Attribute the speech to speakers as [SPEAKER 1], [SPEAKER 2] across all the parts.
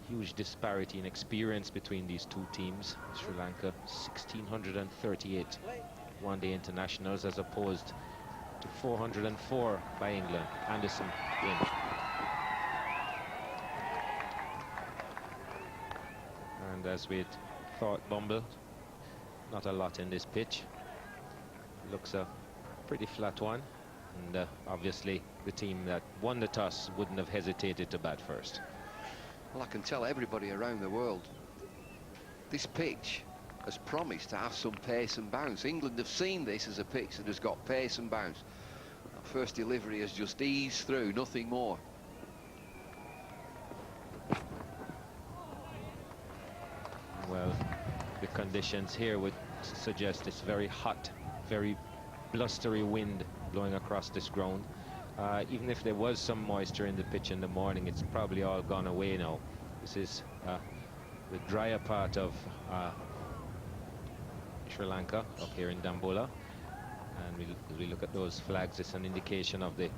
[SPEAKER 1] huge disparity in experience between these two teams. Sri Lanka, 1,638 one-day internationals as opposed to 404 by England. Anderson in. And as we'd thought, Bumble, not a lot in this pitch. Looks a pretty flat one. And obviously the team that won the toss wouldn't have hesitated to bat first.
[SPEAKER 2] Well, I can tell everybody around the world, this pitch has promised to have some pace and bounce. England have seen this as a pitch that has got pace and bounce. That first delivery has just eased through, nothing more.
[SPEAKER 1] Well, the conditions here would suggest it's very hot, very blustery wind blowing across this ground. Even if there was some moisture in the pitch in the morning, it's probably all gone away now. This is the drier part of Sri Lanka, up here in Dambola. And as we look at those flags, it's an indication of the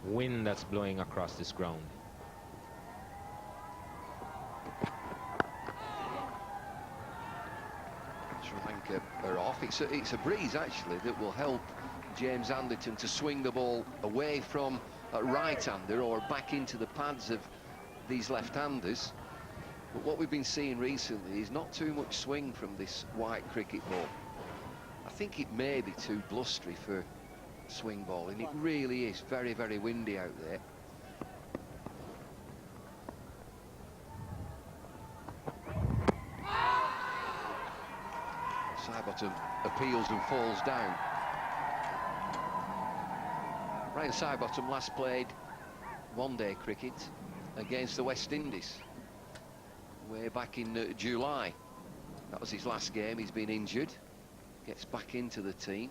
[SPEAKER 1] wind that's blowing across this ground.
[SPEAKER 2] Sri Lanka are off. It's a breeze, actually, that will help James Anderton to swing the ball away from a right-hander or back into the pads of these left-handers. But what we've been seeing recently is not too much swing from this white cricket ball. I think it may be too blustery for swing ball, and it really is very, very windy out there. Sidebottom appeals and falls down. Ryan Sidebottom last played one-day cricket against the West Indies way back in July. That was his last game. He's been injured, gets back into the team.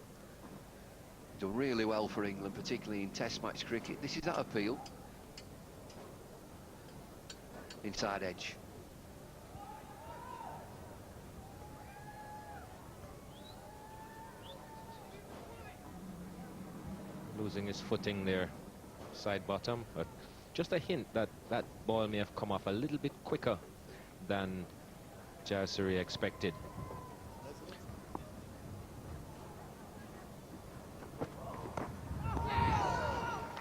[SPEAKER 2] Done really well for England, particularly in test match cricket. This is that appeal. Inside edge.
[SPEAKER 1] Losing his footing there, Sidebottom, but just a hint that that ball may have come off a little bit quicker than Jayasuriya expected.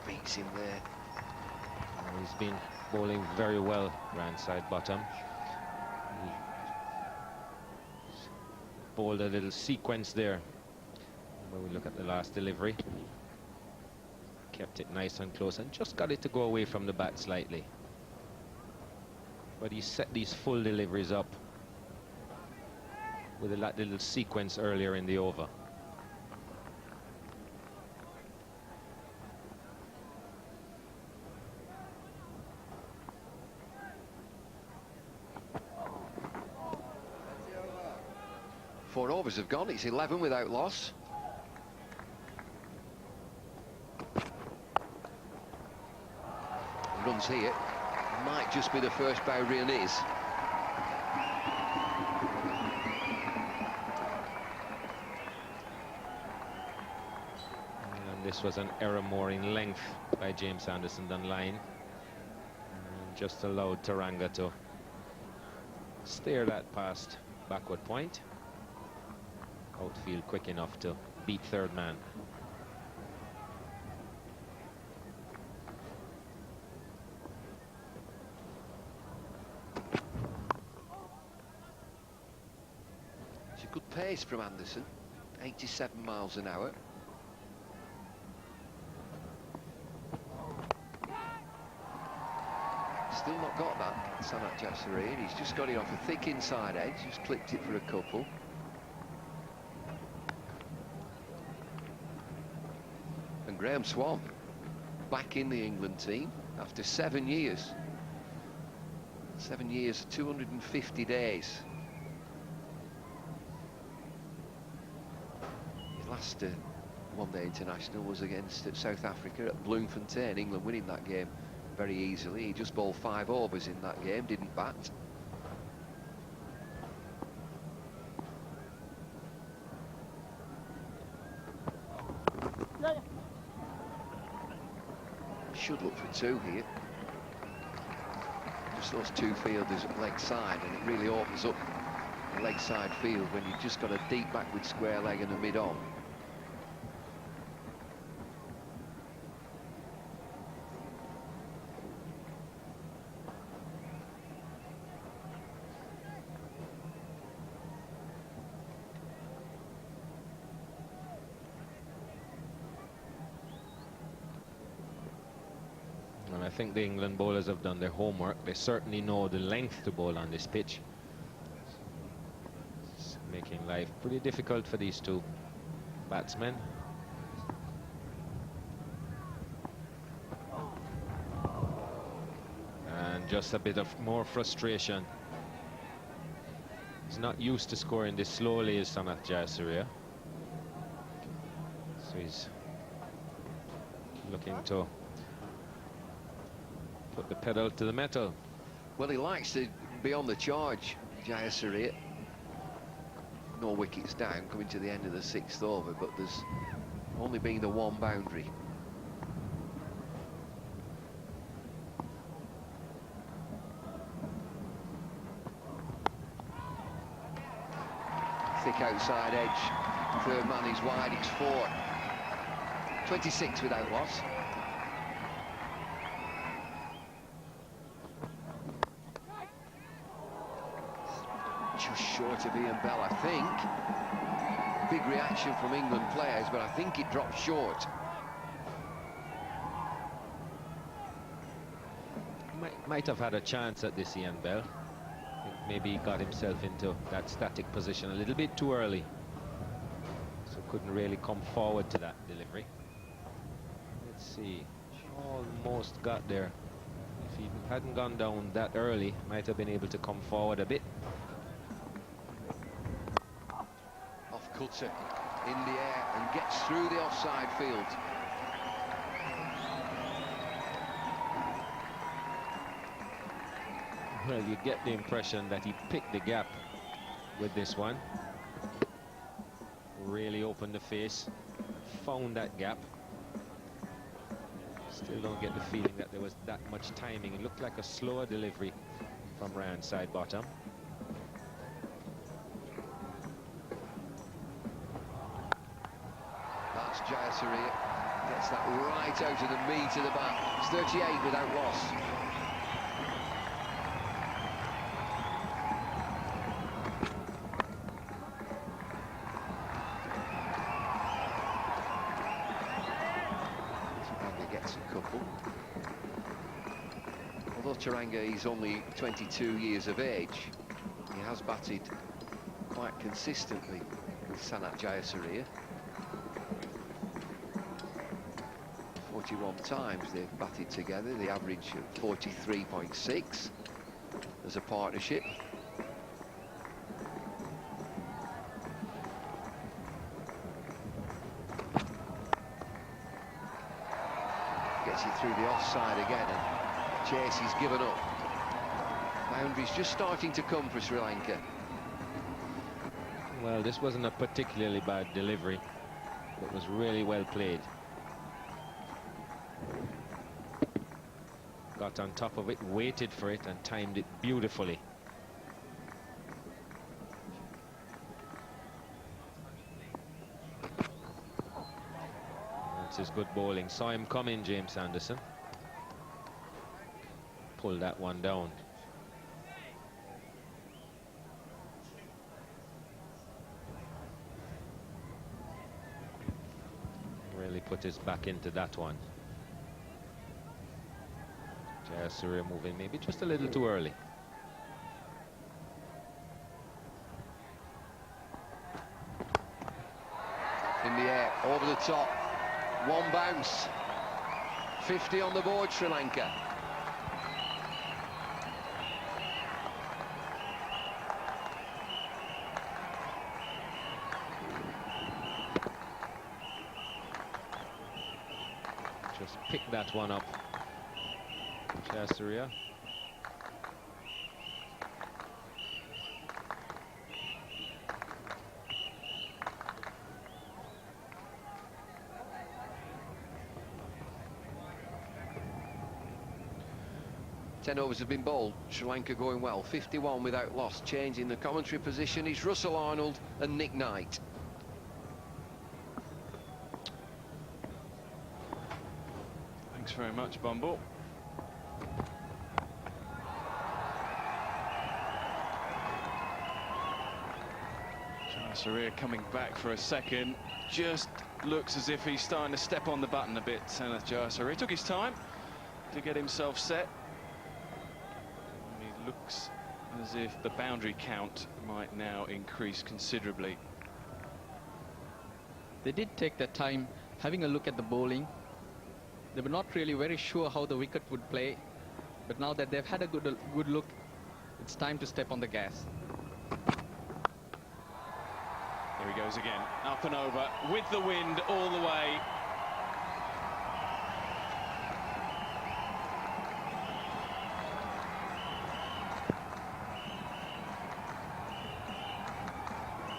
[SPEAKER 2] Beats him there.
[SPEAKER 1] He's been bowling very well, Ryan Sidebottom. He bowled a little sequence there when we look at the last delivery. Kept it nice and close and just got it to go away from the bat slightly. But he set these full deliveries up with a little sequence earlier in the over.
[SPEAKER 2] Four overs have gone. It's 11 without loss. Runs here. Might just be the first boundary, and is.
[SPEAKER 1] And this was an error more in length by James Anderson than line. And just allowed Taranga to steer that past backward point. Outfield quick enough to beat third man.
[SPEAKER 2] Good pace from Anderson, 87 miles an hour. Still not got that, Sanat Jayasuriya. He's just got it off a thick inside edge, just clipped it for a couple. And Graham Swan, back in the England team after 7 years. 7 years, 250 days. Last one-day international was against South Africa at Bloemfontein. England winning that game very easily. He just bowled 5 overs in that game, didn't bat. Should look for 2 here. drops those two fielders at leg side, and it really opens up the leg side field when you've just got a deep backward square leg and a mid-on.
[SPEAKER 1] I think the England bowlers have done their homework. They certainly know the length to bowl on this pitch. It's making life pretty difficult for these two batsmen. And just a bit of more frustration. He's not used to scoring this slowly, is Sanath Jayasuriya. So he's looking to put the pedal to the metal.
[SPEAKER 2] Well, he likes to be on the charge, Jayasuriya. No wickets down, coming to the end of the 6th over, but there's only been the one boundary. Thick outside edge, third man is wide, it's 4. 26 without loss. Just short of Ian Bell, I think. Big reaction from England players, but I think it dropped short.
[SPEAKER 1] Might have had a chance at this, Ian Bell. I think maybe he got himself into that static position a little bit too early, so couldn't really come forward to that delivery. Let's see, almost got there. If he hadn't gone down that early, might have been able to come forward a bit.
[SPEAKER 2] Cutter in the air and gets through the offside field.
[SPEAKER 1] Well, you get the impression that he picked the gap with this one. Really opened the face, found that gap. Still don't get the feeling that there was that much timing. It looked like a slower delivery from Ryan Sidebottom.
[SPEAKER 2] Jayasuriya gets that right out of the meat of the bat. It's 38 without loss. Taranga gets a couple. Although Taranga is only 22 years of age, he has batted quite consistently with Sanath Jayasuriya. 41 times they've batted together, the average of 43.6 as a partnership. Gets it through the offside again, and Chase is given up. Boundary's just starting to come for Sri Lanka.
[SPEAKER 1] Well, this wasn't a particularly bad delivery. It was really well played. Got on top of it, waited for it, and timed it beautifully. That's his good bowling. Saw him coming, James Anderson. Pulled that one down. Really put his back into that one. Jayasuriya moving maybe just a little too early.
[SPEAKER 2] In the air, over the top. One bounce. 50 on the board, Sri Lanka.
[SPEAKER 1] Just pick that one up, Jayasuriya.
[SPEAKER 2] 10 overs have been bowled. Sri Lanka going well. 51 without loss. Change in the commentary position is Russell Arnold and Nick Knight.
[SPEAKER 3] Thanks very much, Bumble. Jayasuriya coming back for a second. Just looks as if he's starting to step on the button a bit, Sanath Jayasuriya. Took his time to get himself set. It looks as if the boundary count might now increase considerably.
[SPEAKER 4] They did take their time having a look at the bowling. They were not really very sure how the wicket would play, but now that they've had a good look, it's time to step on the gas.
[SPEAKER 3] There he goes again, up and over, with the wind all the way.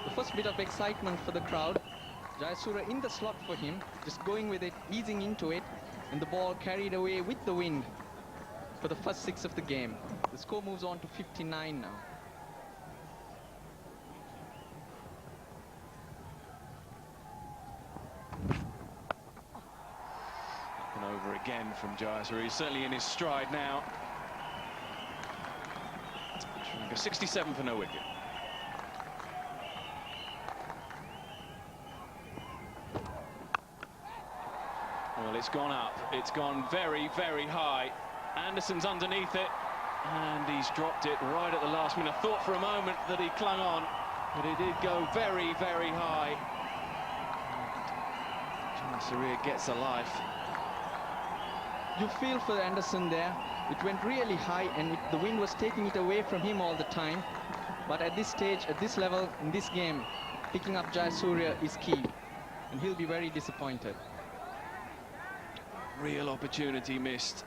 [SPEAKER 4] The first bit of excitement for the crowd. Jayasuriya in the slot for him, just going with it, easing into it, and the ball carried away with the wind for the first 6 of the game. The score moves on to 59 now.
[SPEAKER 3] Up and over again from Jayasuriya. He's certainly in his stride now. 67 for no wicket. Well, it's gone up. It's gone very, very high. Anderson's underneath it, and he's dropped it right at the last minute. I thought for a moment that he clung on, but he did go very, very high. Jayasuriya gets a life.
[SPEAKER 4] You feel for Anderson there. It went really high, and the wind was taking it away from him all the time. But at this stage, at this level, in this game, picking up Jayasuriya is key, and he'll be very disappointed.
[SPEAKER 3] Real opportunity missed.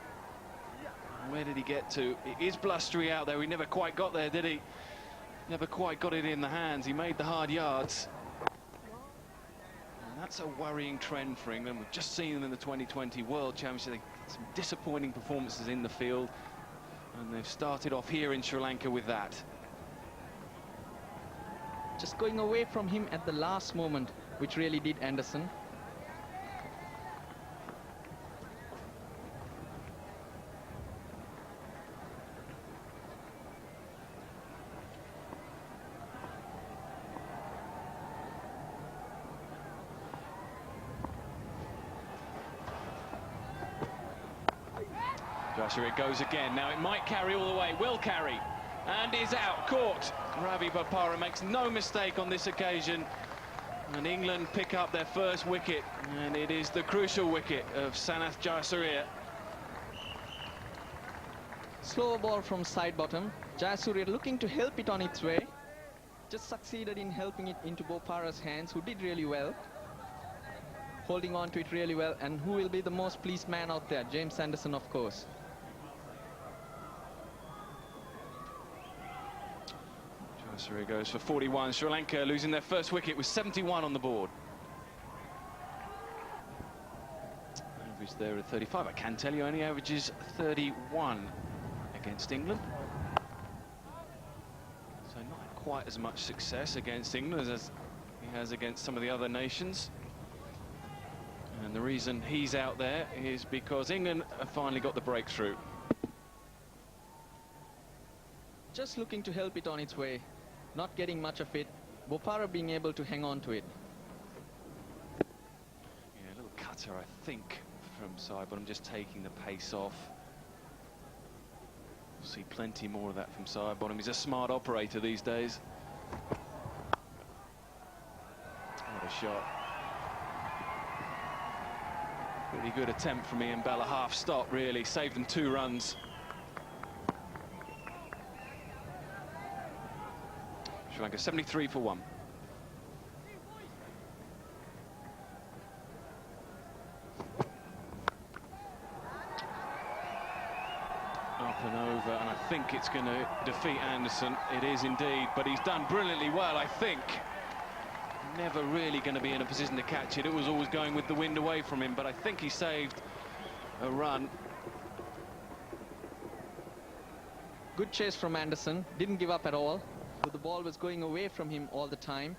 [SPEAKER 3] Where did he get to? It is blustery out there. He never quite got there, did he? Never quite got it in the hands. He made the hard yards. And that's a worrying trend for England. We've just seen them in the 2020 World Championship. Some disappointing performances in the field. And they've started off here in Sri Lanka with that.
[SPEAKER 4] Just going away from him at the last moment, which really did Anderson.
[SPEAKER 3] Jayasuriya goes again. Now it might carry all the way, will carry, and is out, caught. Ravi Bopara makes no mistake on this occasion, and England pick up their first wicket, and it is the crucial wicket of Sanath Jayasuriya.
[SPEAKER 4] Slow ball from side bottom. Jayasuriya looking to help it on its way. Just succeeded in helping it into Bopara's hands, who did really well. Holding on to it really well, and who will be the most pleased man out there? James Anderson, of course.
[SPEAKER 3] Jayasuriya goes for 41. Sri Lanka losing their first wicket with 71 on the board. Average there at 35. I can tell you only averages 31 against England. So not quite as much success against England as he has against some of the other nations. And the reason he's out there is because England have finally got the breakthrough.
[SPEAKER 4] Just looking to help it on its way. Not getting much of it. Bopara being able to hang on to it.
[SPEAKER 3] Yeah, a little cutter, I think, from side, but I'm just taking the pace off. We'll see plenty more of that from side bottom. He's a smart operator these days. What a shot. Pretty good attempt from Ian Bella, half stop really, saved them 2 runs. Sri Lanka 73 for 1. Up and over, and I think it's going to defeat Anderson. It is indeed, but he's done brilliantly well, I think. Never really going to be in a position to catch it. It was always going with the wind away from him, but I think he saved a run.
[SPEAKER 4] Good chase from Anderson, didn't give up at all, but the ball was going away from him all the time.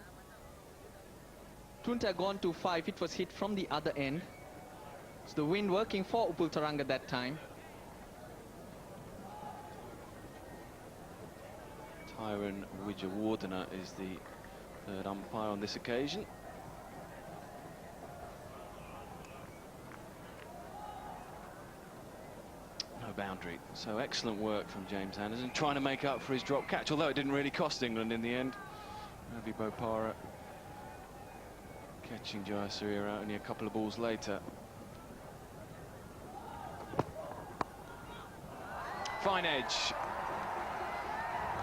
[SPEAKER 4] Tunta gone to 5, it was hit from the other end. So the wind working for Upul Taranga that time.
[SPEAKER 3] Tyron Wijawardena is the third umpire on this occasion. No boundary. So excellent work from James Anderson, trying to make up for his drop catch, although it didn't really cost England in the end. Ravi Bopara catching Jayasuriya out only a couple of balls later. Fine edge.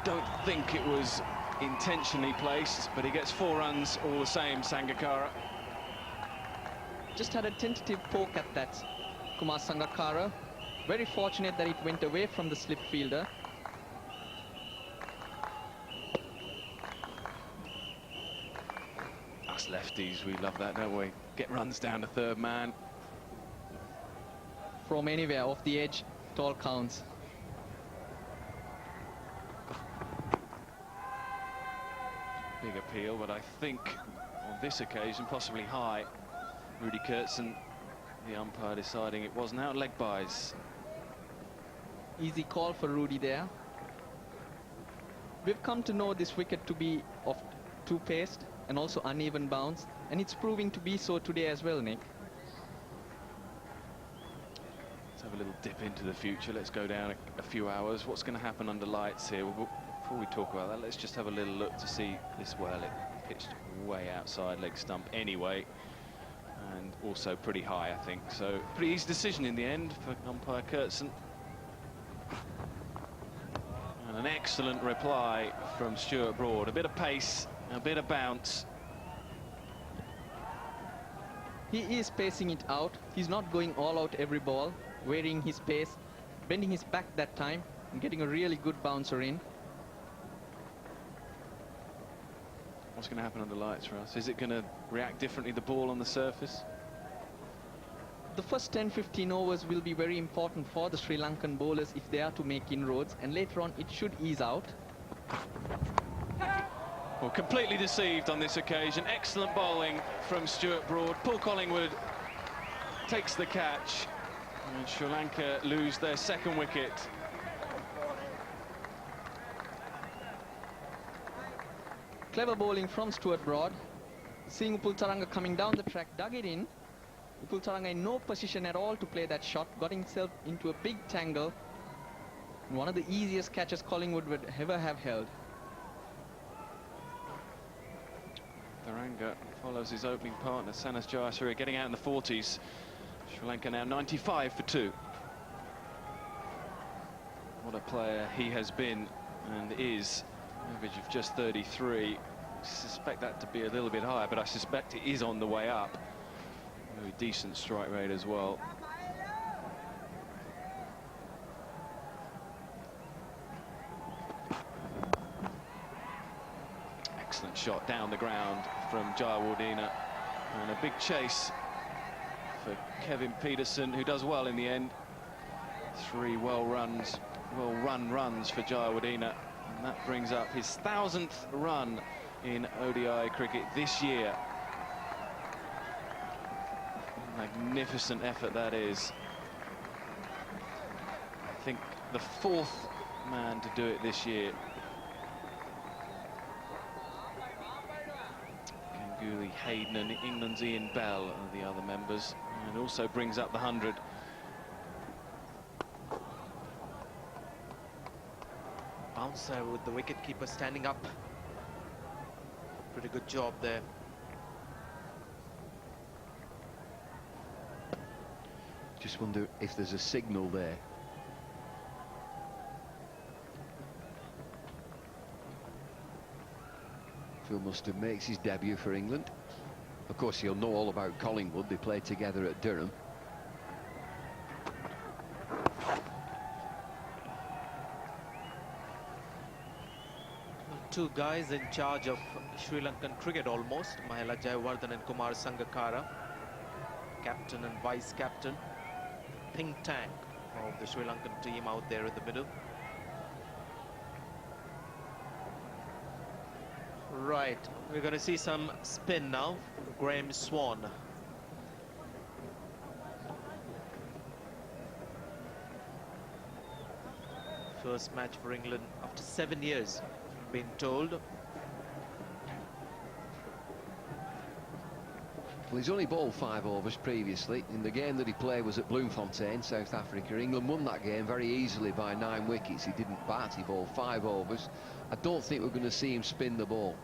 [SPEAKER 3] Don't think it was intentionally placed, but he gets 4 runs all the same, Sangakkara.
[SPEAKER 4] Just had a tentative poke at that, Kumar Sangakkara. Very fortunate that it went away from the slip fielder.
[SPEAKER 3] Us lefties, we love that, don't we? Get runs down to third man.
[SPEAKER 4] From anywhere, off the edge, it all counts.
[SPEAKER 3] Big appeal, but I think on this occasion, possibly high. Rudy Kurtzen, the umpire, deciding it wasn't out. Leg buys.
[SPEAKER 4] Easy call for Rudy there. We've come to know this wicket to be of two-paced and also uneven bounce, and it's proving to be so today as well, Nick.
[SPEAKER 3] Let's have a little dip into the future. Let's go down a few hours. What's going to happen under lights here? Before we talk about that, let's just have a little look to see this. Well, it pitched way outside leg stump anyway, and also pretty high, I think. So pretty easy decision in the end for umpire Kurtzen. And an excellent reply from Stuart Broad. A bit of pace, a bit of bounce.
[SPEAKER 4] He is pacing it out. He's not going all out every ball, varying his pace, bending his back that time, and getting a really good bouncer in.
[SPEAKER 3] What's going to happen under lights, Russ? Is it going to react differently, the ball on the surface?
[SPEAKER 4] The first 10-15 overs will be very important for the Sri Lankan bowlers if they are to make inroads, and later on it should ease out.
[SPEAKER 3] Well, completely deceived on this occasion. Excellent bowling from Stuart Broad. Paul Collingwood takes the catch, and Sri Lanka lose their second wicket.
[SPEAKER 4] Clever bowling from Stuart Broad. Seeing Upul Taranga coming down the track, dug it in. Upul Taranga in no position at all to play that shot, got himself into a big tangle. One of the easiest catches Collingwood would ever have held.
[SPEAKER 3] Taranga follows his opening partner, Sanas Jayasuriya, getting out in the 40s. Sri Lanka now 95 for 2. What a player he has been and is. Average of just 33. I suspect that to be a little bit higher, but I suspect it is on the way up. Very decent strike rate as well. Excellent shot down the ground from Jayawardena, and a big chase for Kevin Peterson, who does well in the end. 3 well-run runs for Jayawardena, and that brings up his 1000th run in ODI cricket this year. Magnificent effort that is. I think the 4th man to do it this year. Ganguly, Hayden and England's Ian Bell are the other members, and also brings up the 100.
[SPEAKER 5] Bouncer with the wicketkeeper standing up. Pretty good job there.
[SPEAKER 2] Just wonder if there's a signal there. Phil Mustard makes his debut for England. Of course, he'll know all about Collingwood. They played together at Durham.
[SPEAKER 5] Two guys in charge of Sri Lankan cricket almost. Mahela Jayawardena and Kumar Sangakkara. Captain and vice captain. Think tank of the Sri Lankan team out there in the middle. Right, we're going to see some spin now. Graham Swan. First match for England after 7 years, been told.
[SPEAKER 2] Well, he's only bowled 5 overs previously. In the game that he played was at Bloemfontein, South Africa. England won that game very easily by 9 wickets. He didn't bat, he bowled 5 overs. I don't think we're going to see him spin the ball.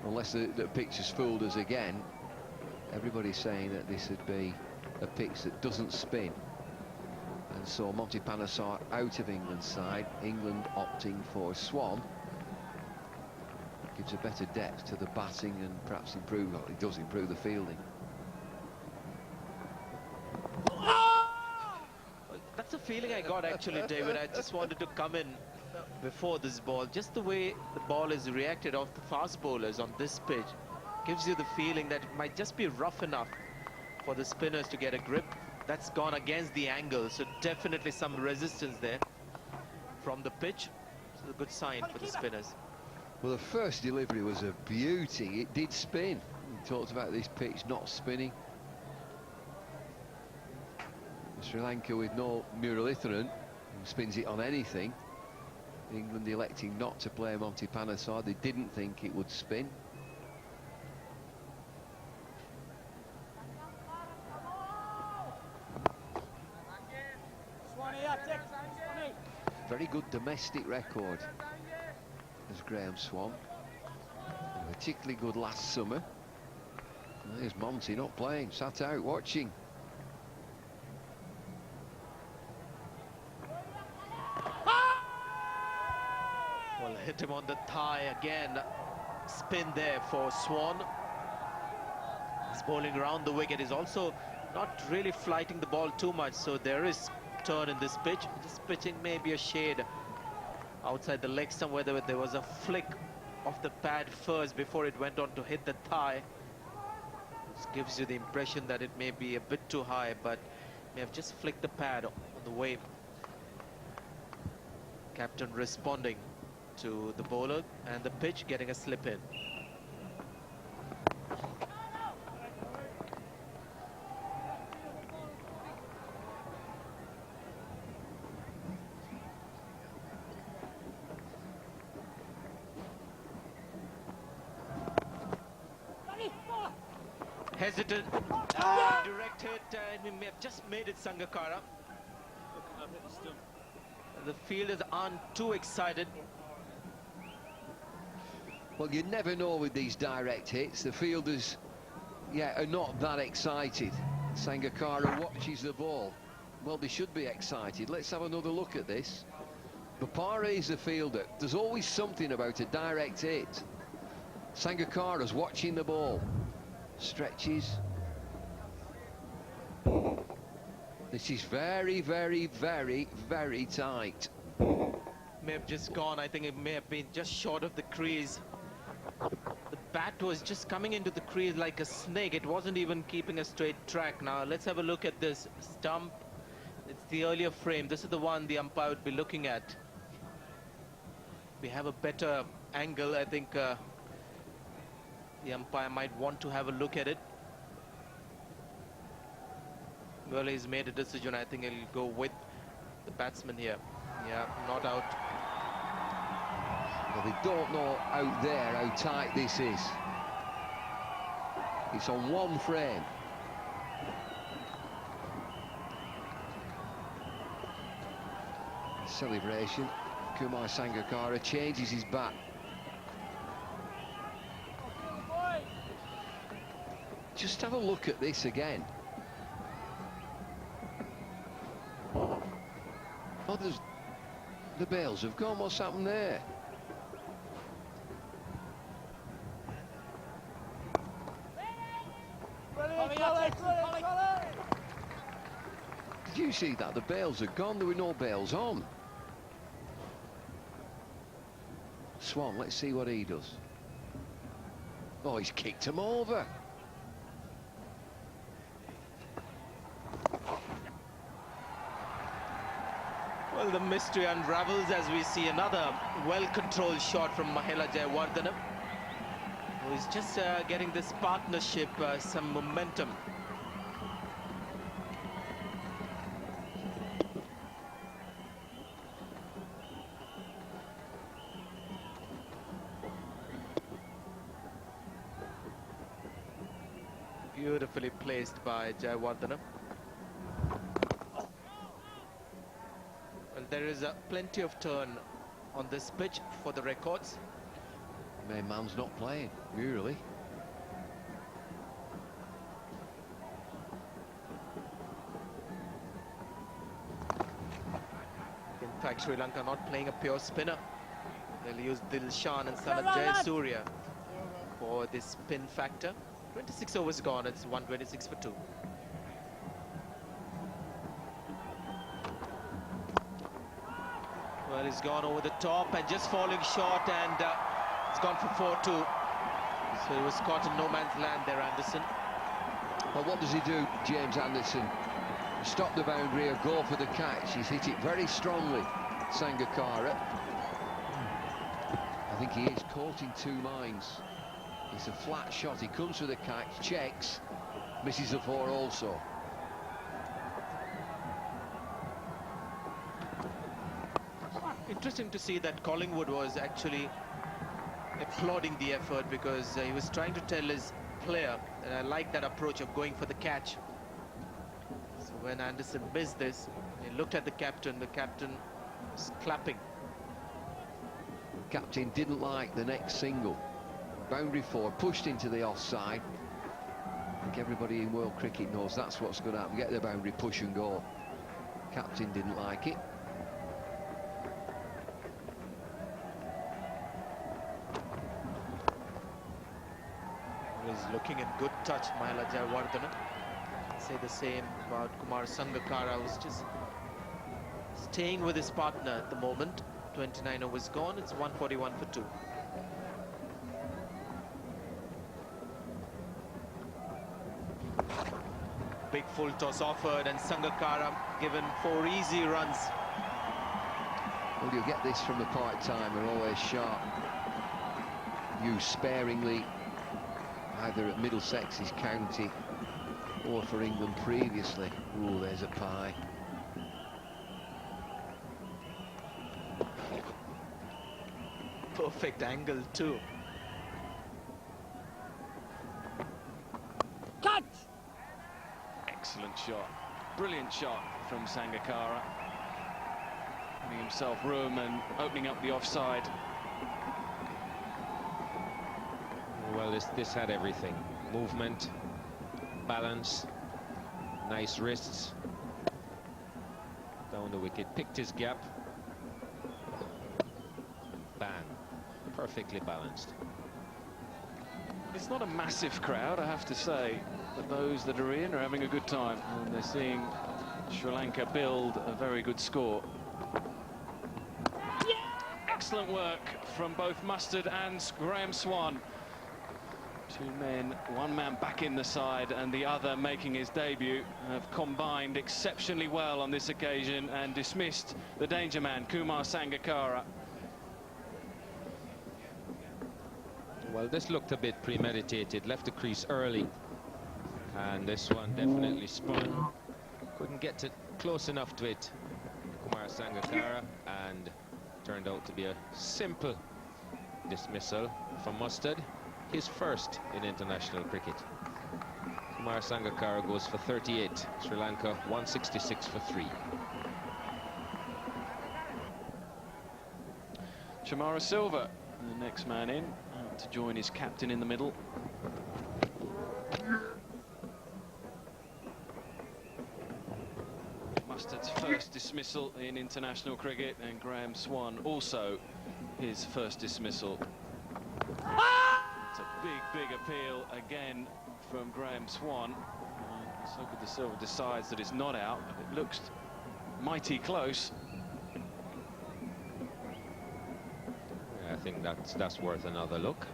[SPEAKER 2] Unless the picture's fooled us again. Everybody's saying that this would be a pitch that doesn't spin. And so Monty Panesar out of England's side. England opting for Swan. Gives a better depth to the batting and perhaps improve, well, it does improve the fielding.
[SPEAKER 5] That's a feeling I got actually, David. I just wanted to come in before this ball. Just the way the ball is reacted off the fast bowlers on this pitch gives you the feeling that it might just be rough enough for the spinners to get a grip. That's gone against the angle, so definitely some resistance there from the pitch. It's a good sign for the spinners.
[SPEAKER 2] Well, the first delivery was a beauty. It did spin. We talked about this pitch not spinning. Sri Lanka with no Muralitharan, who spins it on anything. England electing not to play Monty Panesar. They didn't think it would spin. Very good domestic record as Graham Swan, and particularly good last summer. And there's Monty not playing, sat out watching.
[SPEAKER 5] Well, hit him on the thigh again. Spin there for Swan. He's bowling around the wicket. He's also not really flighting the ball too much, so there is turn in this pitch. Just pitching maybe a shade outside the leg somewhere. There was a flick of the pad first before it went on to hit the thigh. This gives you the impression that it may be a bit too high, but may have just flicked the pad on the way. Captain responding to the bowler, and the pitch getting a slip in. Hesitant, direct hit, we may have just made it Sangakkara. The fielders aren't too excited.
[SPEAKER 2] Well, you never know with these direct hits. The fielders, are not that excited. Sangakkara watches the ball. Well, they should be excited. Let's have another look at this. Bopara is the fielder. There's always something about a direct hit. Sangakkara's watching the ball. Stretches. This is very, very, very, very tight.
[SPEAKER 5] May have just gone. I think it may have been just short of the crease. The bat was just coming into the crease like a snake. It wasn't even keeping a straight track. Now let's have a look at this stump. It's the earlier frame. This is the one the umpire would be looking at. We have a better angle. I think the umpire might want to have a look at it. Well, he's made a decision. I think he'll go with the batsman here. Yeah, not out.
[SPEAKER 2] Well, they don't know out there how tight this is. It's on one frame. Celebration. Kumar Sangakkara changes his bat. Just have a look at this again. Oh, the bails have gone. What's happened there? Did you see that? The bails are gone. There were no bails on. Swan, let's see what he does. Oh, he's kicked him over.
[SPEAKER 5] Well, the mystery unravels as we see another well-controlled shot from Mahela Jayawardene, who is just getting this partnership some momentum. Beautifully placed by Jayawardene. Well, there is plenty of turn on this pitch for the records.
[SPEAKER 2] Main man's not playing, really.
[SPEAKER 5] In fact, Sri Lanka not playing a pure spinner. They'll use Dilshan and son of Jayasuriya for this spin factor. 26 overs gone, it's 126 for 2. Well, he's gone over the top and just falling short, and it's gone for 4-2. So he was caught in no man's land there, Anderson.
[SPEAKER 2] Well, what does he do, James Anderson? Stop the boundary or go for the catch? He's hit it very strongly, Sangakkara. I think he is caught in two minds. It's a flat shot, he comes for the catch, checks, misses the 4 also.
[SPEAKER 5] Interesting to see that Collingwood was actually applauding the effort, because he was trying to tell his player that I like that approach of going for the catch. So when Anderson missed this, he looked at the captain was clapping.
[SPEAKER 2] Captain didn't like the next single. Boundary 4, pushed into the offside. I think everybody in world cricket knows that's what's going to happen. Get the boundary, push and go. Captain didn't like it.
[SPEAKER 5] He's looking in good touch, Mahela Jayawardene. Say the same about Kumar Sangakkara, who's just staying with his partner at the moment. 29 overs gone, it's 141 for 2. Big full toss offered, and Sangakkara given 4 easy runs.
[SPEAKER 2] Well, you'll get this from the part-timer, always sharp. Used sparingly, either at Middlesex's county or for England previously. Ooh, there's a pie.
[SPEAKER 5] Perfect angle too.
[SPEAKER 3] Cut! Excellent shot. Brilliant shot from Sangakkara. Giving himself room and opening up the offside.
[SPEAKER 1] Well, this had everything. Movement, balance, nice wrists. Down the wicket, picked his gap. Bang. Perfectly balanced.
[SPEAKER 3] It's not a massive crowd, I have to say, but those that are in are having a good time, and they're seeing Sri Lanka build a very good score. Excellent work from both Mustard and Graham Swan. 2 men, 1 man back in the side and the other making his debut, have combined exceptionally well on this occasion and dismissed the danger man, Kumar Sangakkara.
[SPEAKER 1] Well, this looked a bit premeditated, left the crease early, and this one definitely spun. Couldn't get close enough to it, Kumar Sangakkara, and turned out to be a simple dismissal from Mustard, his first in international cricket. Kumar Sangakkara goes for 38, Sri Lanka 166 for 3.
[SPEAKER 3] Chamara Silva, the next man in, to join his captain in the middle. Mustard's first dismissal in international cricket, and Graham Swan also his first dismissal. It's a big appeal again from Graham Swan. Soka de Silva decides that it's not out. It looks mighty close.
[SPEAKER 1] I think that's worth another look.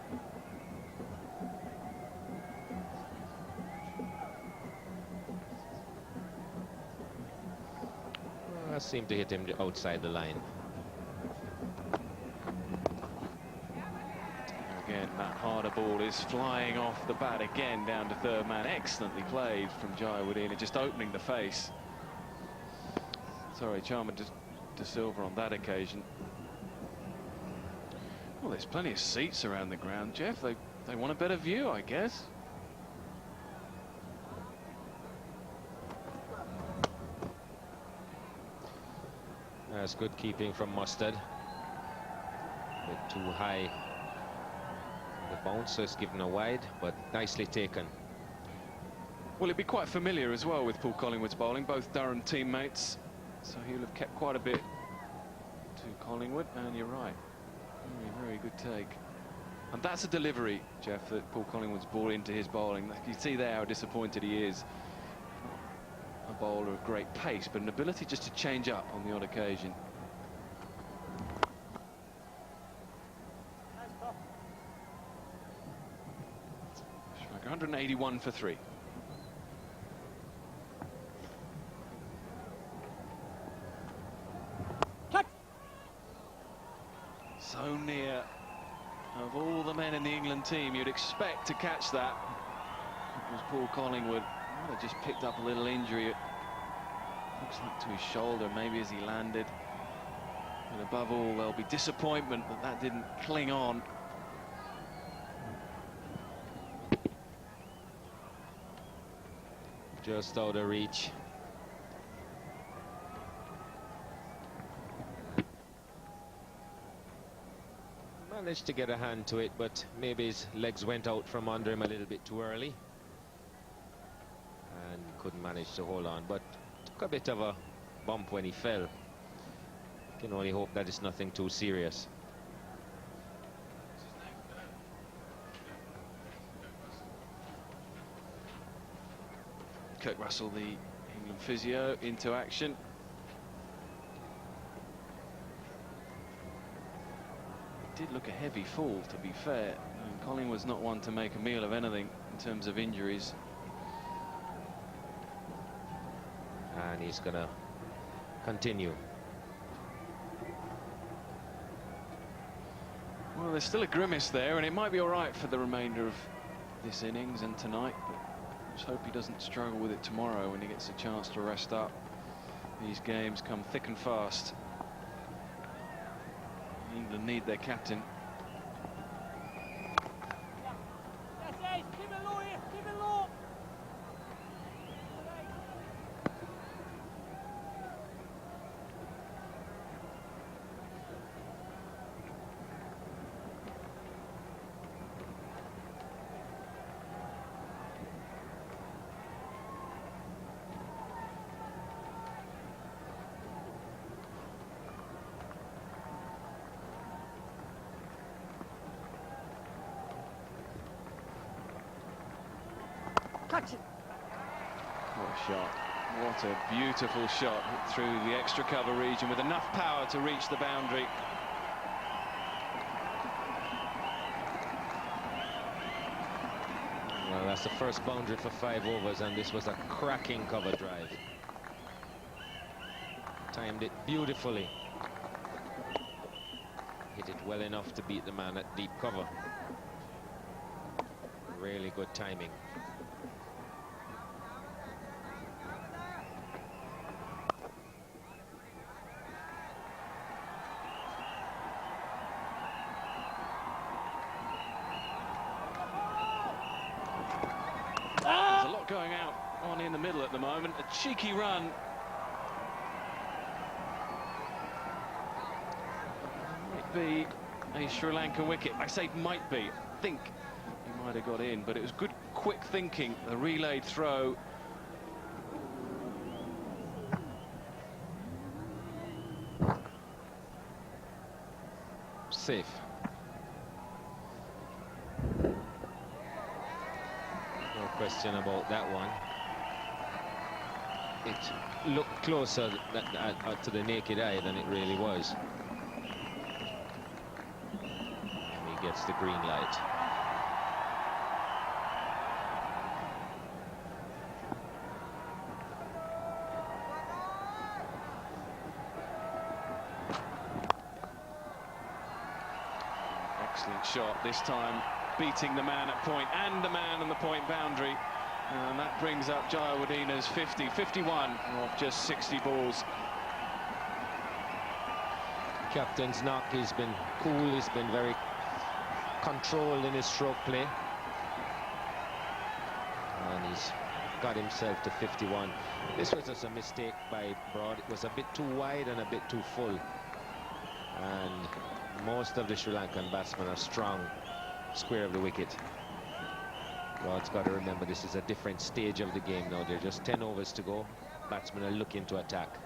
[SPEAKER 1] Seemed to hit him outside the line.
[SPEAKER 3] Again, that harder ball is flying off the bat again down to third man. Excellently played from Jayawardene, just opening the face. Sorry, Charman to Silva on that occasion. Well, there's plenty of seats around the ground, Jeff. They want a better view, I guess.
[SPEAKER 1] That's good keeping from Mustard. A bit too high. The bounce, so it's given a wide, but nicely taken.
[SPEAKER 3] Well, it'd be quite familiar as well with Paul Collingwood's bowling, both Durham teammates. So he'll have kept quite a bit to Collingwood, and you're right. Very good take. And that's a delivery, Jeff, that Paul Collingwood's brought into his bowling. You see there how disappointed he is. A bowler of great pace, but an ability just to change up on the odd occasion. Like 181 for 3. So near. Of all the men in the England team, you'd expect to catch that. It was Paul Collingwood. Might have just picked up a little injury. It looks like to his shoulder, maybe as he landed. And above all, there'll be disappointment that that didn't cling on.
[SPEAKER 1] Just out of reach. Managed to get a hand to it, but maybe his legs went out from under him a little bit too early. And couldn't manage to hold on, but took a bit of a bump when he fell. Can only hope that it's nothing too serious.
[SPEAKER 3] Kirk Russell, the England physio, into action. It did look a heavy fall, to be fair. And Collingwood's not one to make a meal of anything in terms of injuries.
[SPEAKER 1] And he's gonna continue.
[SPEAKER 3] Well, there's still a grimace there, and it might be all right for the remainder of this innings and tonight, but let's hope he doesn't struggle with it tomorrow when he gets a chance to rest up. These games come thick and fast. England need their captain.
[SPEAKER 6] Catch it.
[SPEAKER 3] What a shot. What a beautiful shot hit through the extra cover region with enough power to reach the boundary.
[SPEAKER 1] Well, that's the first boundary for 5 overs, and this was a cracking cover drive. Timed it beautifully. Hit it well enough to beat the man at deep cover. Really good timing.
[SPEAKER 3] There's a lot going out on in the middle at the moment. A cheeky run. Might be a Sri Lankan wicket. I say might be. I think he might have got in, but it was good, quick thinking. The relayed throw.
[SPEAKER 1] Safe. No question about that one. It looked closer to the naked eye than it really was. And he gets the green light.
[SPEAKER 3] Excellent shot, this time beating the man at point and the man on the point boundary. And that brings up Jayawardena's 51 off just 60 balls.
[SPEAKER 1] Captain's knock, he's been cool, he's been very controlled in his stroke play. And he's got himself to 51. This was just a mistake by Broad. It was a bit too wide and a bit too full. And most of the Sri Lankan batsmen are strong, square of the wicket. Broad's got to remember this is a different stage of the game now. There are just 10 overs to go. Batsmen are looking to attack.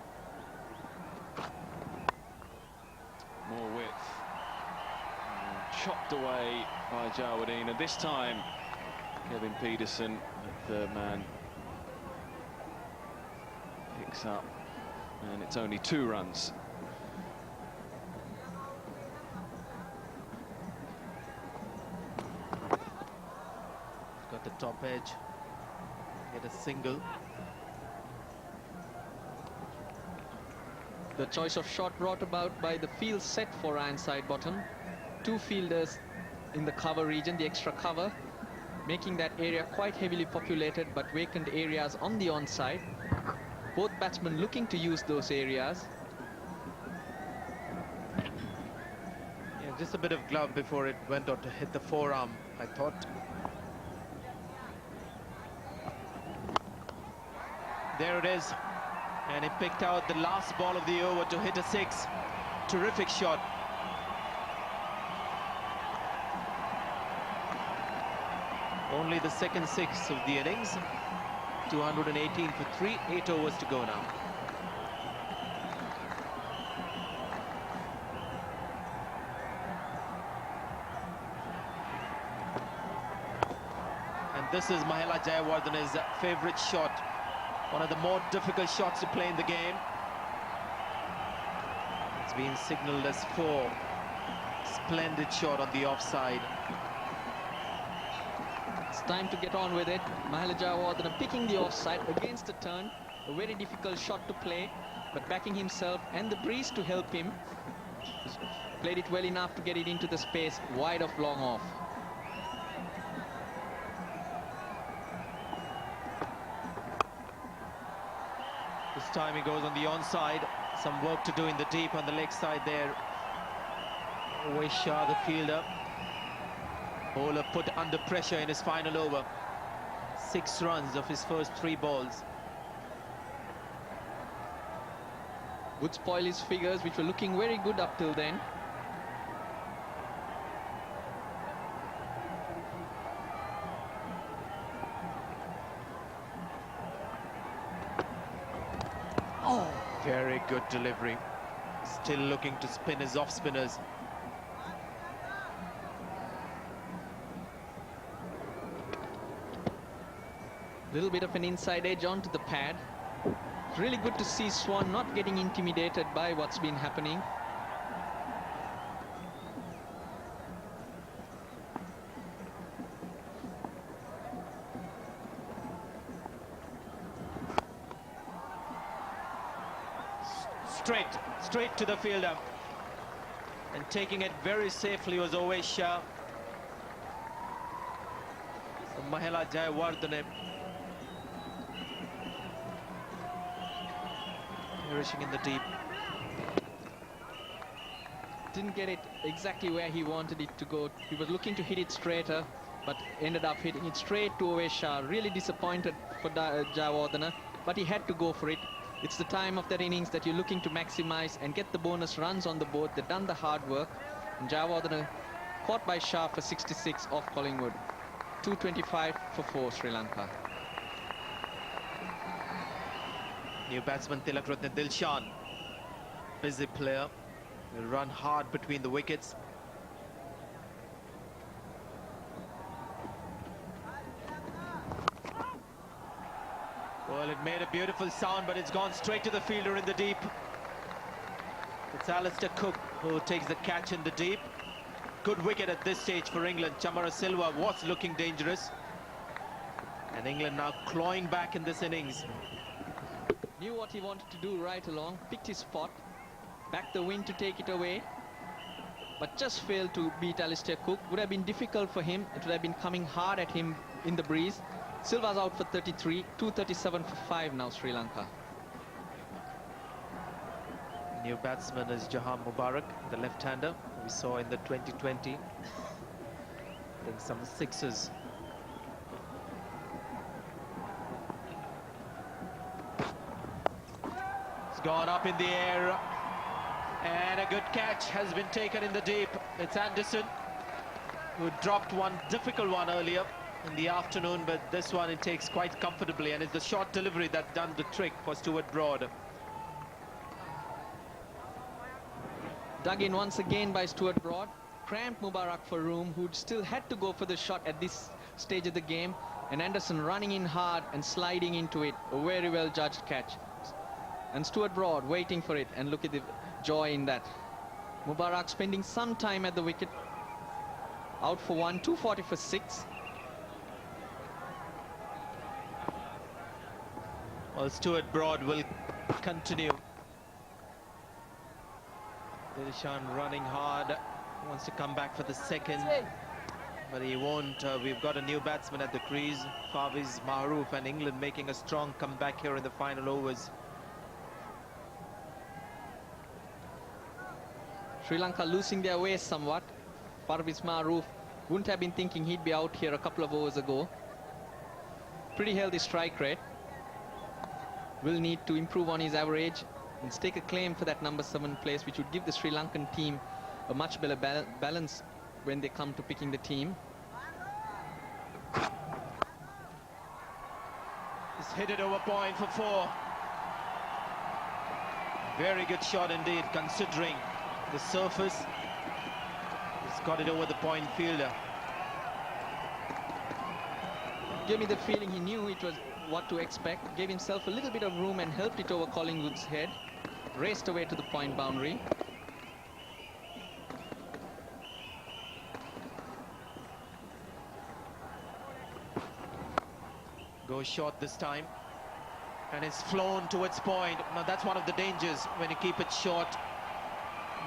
[SPEAKER 3] More width. Chopped away by Jayawardena. This time, Kevin Peterson, the third man, picks up, and it's only 2 runs.
[SPEAKER 5] Got the top edge. Get a single.
[SPEAKER 4] The choice of shot brought about by the field set for Ironside bottom. 2 fielders in the cover region, the extra cover, making that area quite heavily populated, but vacant areas on the onside. Both batsmen looking to use those areas.
[SPEAKER 5] Yeah, just a bit of glove before it went on to hit the forearm, I thought. There it is. And he picked out the last ball of the over to hit a 6. Terrific shot. Only the second 6 of the innings. 218 for 3, 8 overs to go now. And this is Mahela Jayawardene's favorite shot. One of the more difficult shots to play in the game. It's been signaled as 4. Splendid shot on the offside.
[SPEAKER 4] It's time to get on with it. Mahela Jayawardene picking the offside against the turn. A very difficult shot to play, but backing himself and the breeze to help him. He's played it well enough to get it into the space, wide of long off.
[SPEAKER 5] This time he goes on the onside. Some work to do in the deep on the leg side there. Always Shah, the fielder. Bowler put under pressure in his final over. 6 runs of his first 3 balls.
[SPEAKER 4] Would spoil his figures, which were looking very good up till then.
[SPEAKER 5] Very good delivery. Still looking to spin his off-spinners.
[SPEAKER 4] Little bit of an inside edge onto the pad. Really good to see Swan not getting intimidated by what's been happening.
[SPEAKER 5] Straight to the fielder. And taking it very safely was always Shah. So Mahela Jayawardene perishing in the deep.
[SPEAKER 4] Didn't get it exactly where he wanted it to go. He was looking to hit it straighter, but ended up hitting it straight to Ovesha. Really disappointed for Jayawardene, but he had to go for it. It's the time of that innings that you're looking to maximize and get the bonus runs on the board. They've done the hard work. And Jayawardene caught by Shah for 66 off Collingwood. 225 for 4 Sri Lanka.
[SPEAKER 5] New batsman Tilakratne Dilshan. Busy player. Will run hard between the wickets. Well, it made a beautiful sound, but it's gone straight to the fielder in the deep. It's Alistair Cook who takes the catch in the deep. Good wicket at this stage for England. Chamara Silva was looking dangerous. And England now clawing back in this innings.
[SPEAKER 4] Knew what he wanted to do right along, picked his spot, backed the wind to take it away. but just failed to beat Alistair Cook. Would have been difficult for him. It would have been coming hard at him in the breeze. Silva's out for 33, 237 for 5 now, Sri Lanka.
[SPEAKER 5] New batsman is Jahan Mubarak, the left-hander we saw in the 2020. I think some sixes. It's gone up in the air, and a good catch has been taken in the deep. It's Anderson, who dropped one difficult one earlier in the afternoon, but this one it takes quite comfortably, and it's the short delivery that done the trick for Stuart Broad.
[SPEAKER 4] Dug in once again by Stuart Broad. Cramped Mubarak for room, who still had to go for the shot at this stage of the game. And Anderson running in hard and sliding into it. A very well judged catch. And Stuart Broad waiting for it, and look at the joy in that. Mubarak spending some time at the wicket. Out for 1, 240 for 6.
[SPEAKER 5] Well, Stuart Broad will continue. Dilishan running hard, wants to come back for the second, but he won't. We've got a new batsman at the crease, Faviz Mahroof, and England making a strong comeback here in the final overs.
[SPEAKER 4] Sri Lanka losing their way somewhat. Faviz Mahroof wouldn't have been thinking he'd be out here a couple of overs ago. Pretty healthy strike rate. Will need to improve on his average and stake a claim for that number 7 place, which would give the Sri Lankan team a much better balance when they come to picking the team.
[SPEAKER 5] He's hit it over point for 4. Very good shot indeed, considering the surface. He's got it over the point fielder.
[SPEAKER 4] Gave me the feeling he knew it was what to expect, gave himself a little bit of room and helped it over Collingwood's head. Raced away to the point boundary.
[SPEAKER 5] Goes short this time, and it's flown towards point. Now that's one of the dangers when you keep it short.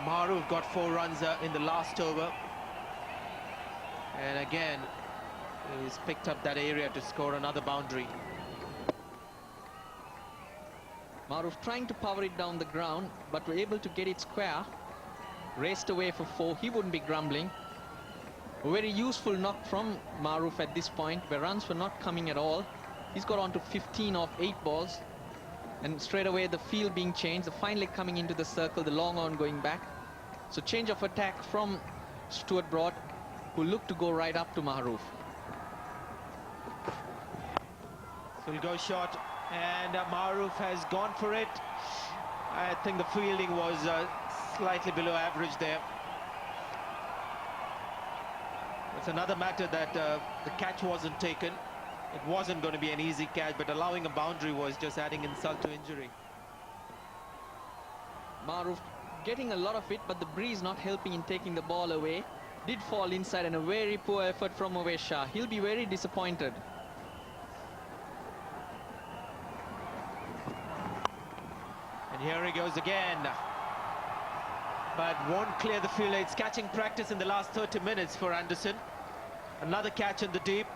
[SPEAKER 5] Mahroof got 4 runs in the last over, and again he's picked up that area to score another boundary.
[SPEAKER 4] Mahroof trying to power it down the ground, but were able to get it square. Raced away for 4. He wouldn't be grumbling. A very useful knock from Mahroof at this point, where runs were not coming at all. He's got on to 15 off 8 balls. And straight away the field being changed, the fine leg coming into the circle, the long on going back. So change of attack from Stuart Broad, who looked to go right up to Mahroof.
[SPEAKER 5] So he'll go short, and Mahroof has gone for it. I think the fielding was slightly below average there. It's another matter that the catch wasn't taken. It wasn't going to be an easy catch, but allowing a boundary was just adding insult to injury.
[SPEAKER 4] Mahroof getting a lot of it, but the breeze not helping in taking the ball away. Did fall inside, and a very poor effort from Umesh Shah. He'll be very disappointed.
[SPEAKER 5] And here he goes again, but won't clear the field. It's catching practice in the last 30 minutes for Anderson. Another catch in the deep.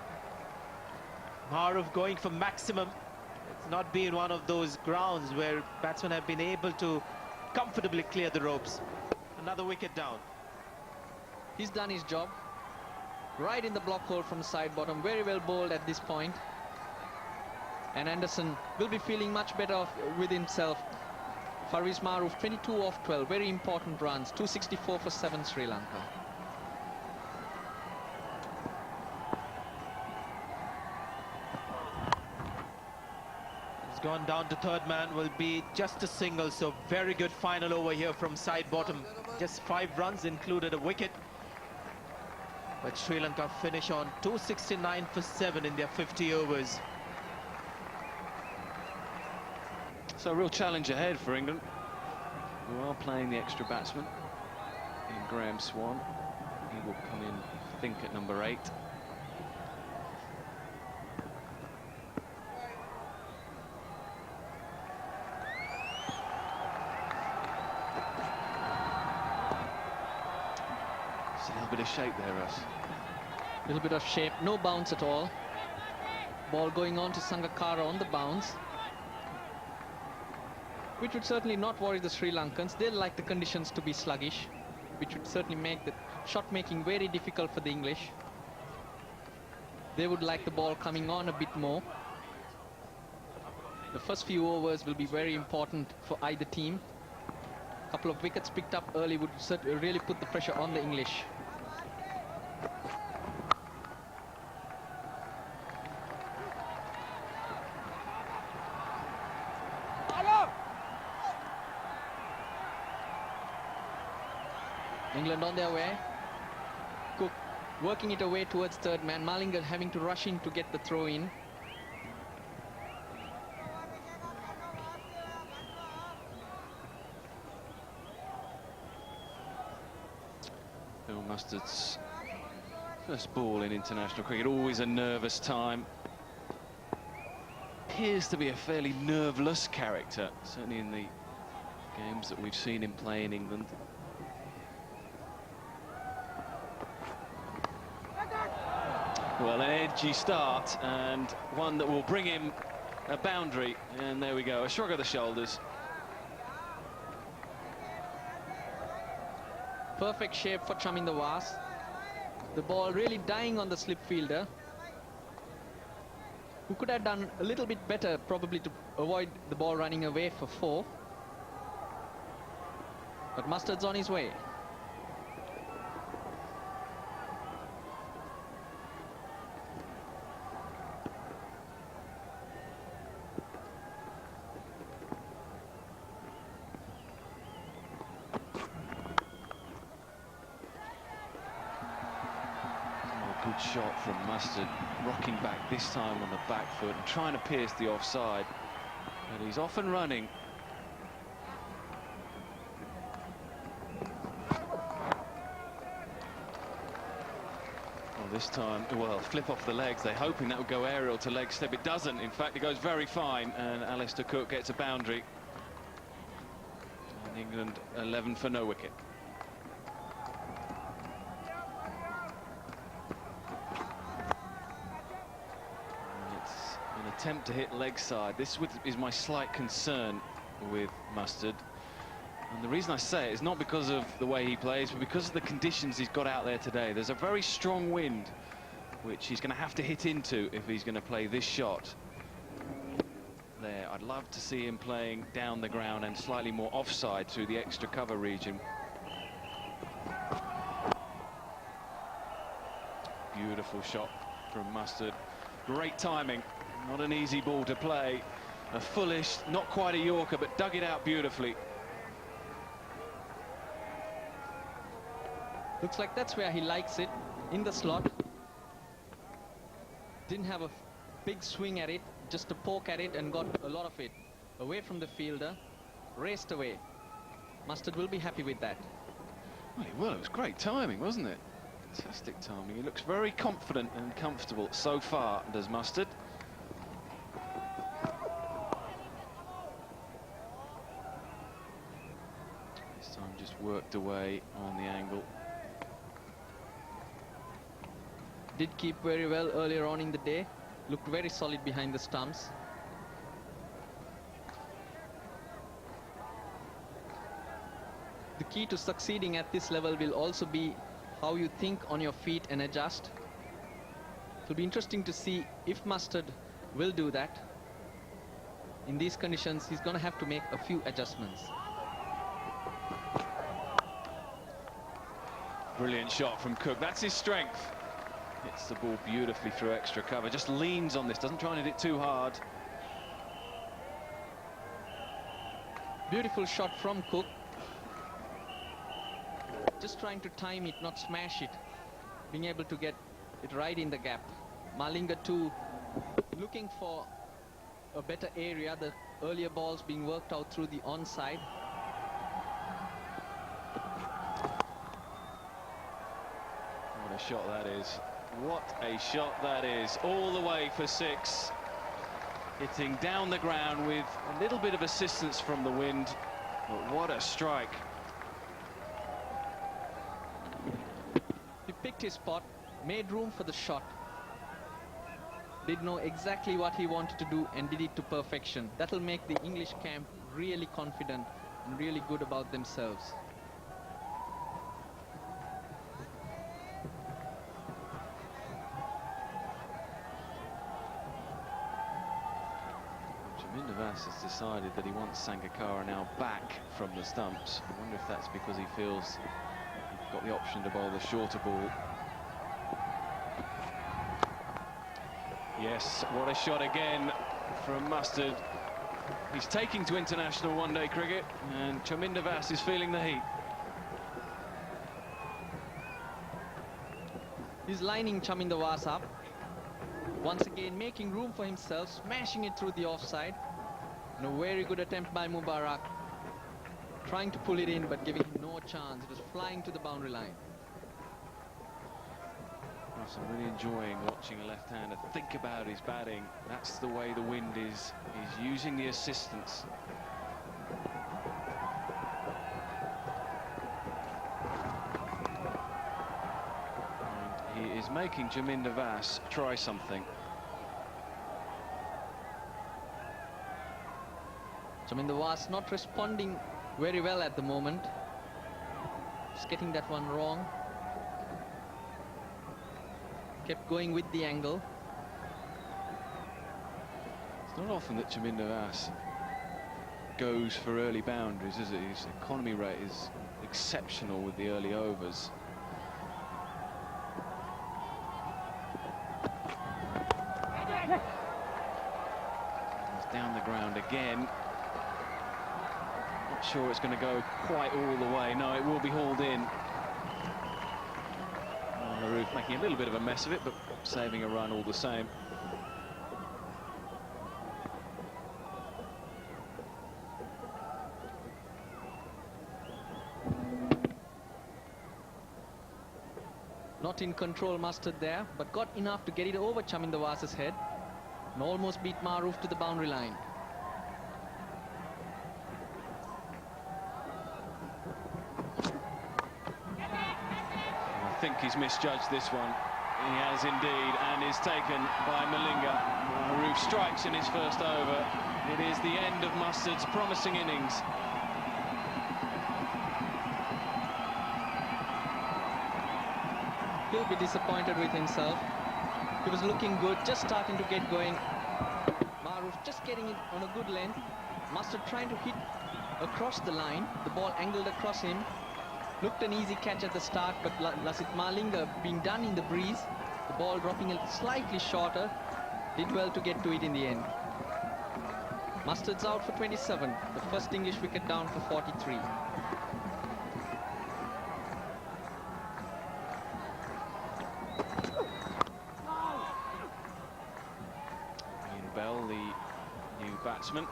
[SPEAKER 5] Mahroof going for maximum. It's not been one of those grounds where batsmen have been able to comfortably clear the ropes. Another wicket down.
[SPEAKER 4] He's done his job. Right in the block hole from side bottom. Very well bowled at this point. And Anderson will be feeling much better with himself. Faviz Mahroof 22 off 12. Very important runs. 264 for 7 Sri Lanka.
[SPEAKER 5] He's gone down to third man. Will be just a single. So very good final over here from side bottom. Just 5 runs, included a wicket. But Sri Lanka finish on 269 for 7 in their 50 overs.
[SPEAKER 3] So a real challenge ahead for England, who are playing the extra batsman in Graham Swan. He will come in, I think, at number 8. little bit of shape there, Russ.
[SPEAKER 4] Little bit of shape, no bounce at all. Ball going on to Sangakkara on the bounce, which would certainly not worry the Sri Lankans. They like the conditions to be sluggish, which would certainly make the shot making very difficult for the English. They would like the ball coming on a bit more. The first few overs will be very important for either team. A couple of wickets picked up early would really put the pressure on the English. England on their way. Cook working it away towards third man. Malinga having to rush in to get the throw in.
[SPEAKER 3] Bill Mustard's first ball in international cricket, always a nervous time. Appears to be a fairly nerveless character, certainly in the games that we've seen him play in England. Well, an edgy start, and one that will bring him a boundary. And there we go, a shrug of the shoulders.
[SPEAKER 4] Perfect shape for Chaminda Was. The ball really dying on the slip fielder, who could have done a little bit better probably to avoid the ball running away for 4. But Mustard's on his way.
[SPEAKER 3] Good shot from Mustard, rocking back this time on the back foot and trying to pierce the offside, but he's off and running. Well, this time, well, flip off the legs. They're hoping that would go aerial to leg step. It doesn't. In fact, it goes very fine, and Alistair Cook gets a boundary. And England 11 for no wicket. Attempt to hit leg side. This is my slight concern with Mustard, and the reason I say it is not because of the way he plays, but because of the conditions he's got out there today. There's a very strong wind which he's going to have to hit into if he's going to play this shot there. I'd love to see him playing down the ground and slightly more offside through the extra cover region. Beautiful shot from Mustard, great timing. Not an easy ball to play. A foolish, not quite a Yorker, but dug it out beautifully.
[SPEAKER 4] Looks like that's where he likes it, in the slot. Didn't have a big swing at it, just a poke at it and got a lot of it away from the fielder, raced away. Mustard will be happy with that.
[SPEAKER 3] Well, it was great timing, wasn't it? Fantastic timing. He looks very confident and comfortable so far, does Mustard. Worked away on the angle.
[SPEAKER 4] Did keep very well earlier on in the day. Looked very solid behind the stumps. The key to succeeding at this level will also be how you think on your feet and adjust. It'll be interesting to see if Mustard will do that. In these conditions, he's going to have to make a few adjustments.
[SPEAKER 3] Brilliant shot from Cook. That's his strength. Hits the ball beautifully through extra cover. Just leans on this. Doesn't try and hit it too hard.
[SPEAKER 4] Beautiful shot from Cook. Just trying to time it, not smash it. Being able to get it right in the gap. Malinga too, looking for a better area. The earlier balls being worked out through the onside.
[SPEAKER 3] What a shot that is. What a shot that is. All the way for 6. Hitting down the ground with a little bit of assistance from the wind. But what a strike.
[SPEAKER 4] picked his spot, made room for the shot. Did know exactly what he wanted to do and did it to perfection. That'll make the English camp really confident and really good about themselves.
[SPEAKER 3] Vas has decided that he wants Sangakkara now back from the stumps. I wonder if that's because he feels he's got the option to bowl the shorter ball. Yes, what a shot again from Mustard. He's taking to international one-day cricket, and Chaminda Vas is feeling the heat.
[SPEAKER 4] He's lining Chaminda Vas up. Once again making room for himself, smashing it through the offside. And a very good attempt by Mubarak. Trying to pull it in, but giving him no chance. It was flying to the boundary line.
[SPEAKER 3] Russ, I'm really enjoying watching a left-hander think about his batting. That's the way the wind is. He's using the assistance. And he is making Chaminda Vas try something.
[SPEAKER 4] Chaminda Vas not responding very well at the moment. Just getting that one wrong. Kept going with the angle.
[SPEAKER 3] It's not often that Chaminda Vas goes for early boundaries, is it? His economy rate is exceptional with the early overs. He's down the ground again. Not sure it's going to go quite all the way. No, it will be hauled in. The roof making a little bit of a mess of it, but saving a run all the same.
[SPEAKER 4] Not in control, Mustard there, but got enough to get it over Chaminda Vas's head and almost beat Maroof to the boundary line.
[SPEAKER 3] I think he's misjudged this one. He has indeed, and is taken by Malinga. Maroof strikes in his first over. It is the end of Mustard's promising innings.
[SPEAKER 4] He'll be disappointed with himself. He was looking good, just starting to get going. Maroof just getting it on a good length. Mustard trying to hit across the line. The ball angled across him. Looked an easy catch at the start, but Lasith Malinga being done in the breeze, the ball dropping slightly shorter, did well to get to it in the end. Mustard's out for 27, the first English wicket down for 43.
[SPEAKER 3] Ian Bell, the new batsman.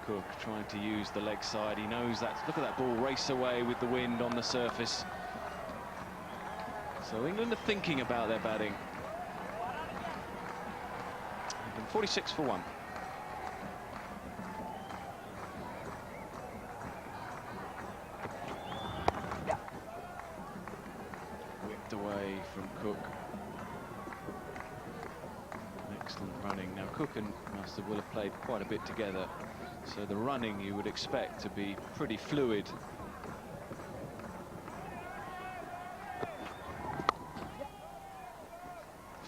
[SPEAKER 3] Cook trying to use the leg side. He knows that. Look at that ball race away with the wind on the surface. So England are thinking about their batting. 46 for 1. Whipped away from Cook. Excellent running. Now Cook and Mustard will have played quite a bit together, so the running you would expect to be pretty fluid.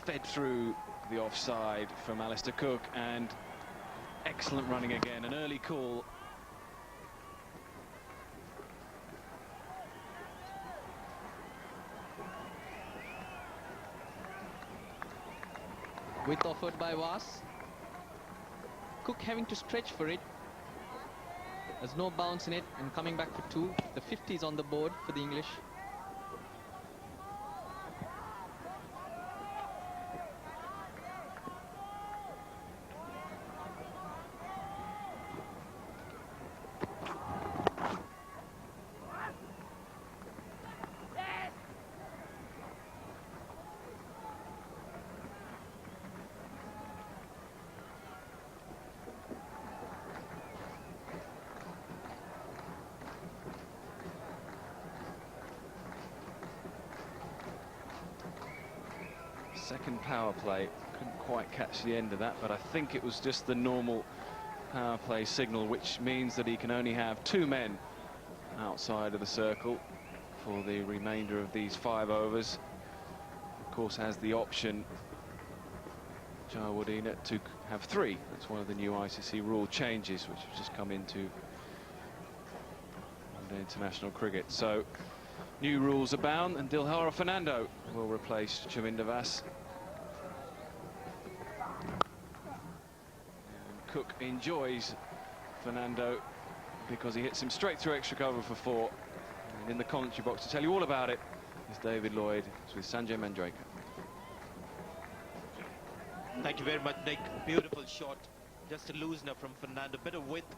[SPEAKER 3] Fed through the offside from Alistair Cook, and excellent running again, an early call.
[SPEAKER 4] Width offered by Vas. Cook having to stretch for it. There's no bounce in it, and coming back for 2. The 50 is on the board for the English.
[SPEAKER 3] second power play. Couldn't quite catch the end of that, but I think it was just the normal power play signal, which means that he can only have 2 men outside of the circle for the remainder of these 5 overs. Of course, has the option, Jayawardene, to have 3. That's one of the new ICC rule changes, which have just come into international cricket. So new rules abound, and Dilhara Fernando will replace Chaminda Vas. And Cook enjoys Fernando because he hits him straight through extra cover for 4. And in the commentary box to tell you all about it is David Lloyd. It's with Sanjay Manjrekar.
[SPEAKER 5] Thank you very much, Nick. Beautiful shot. Just a loosener from Fernando. Bit of width.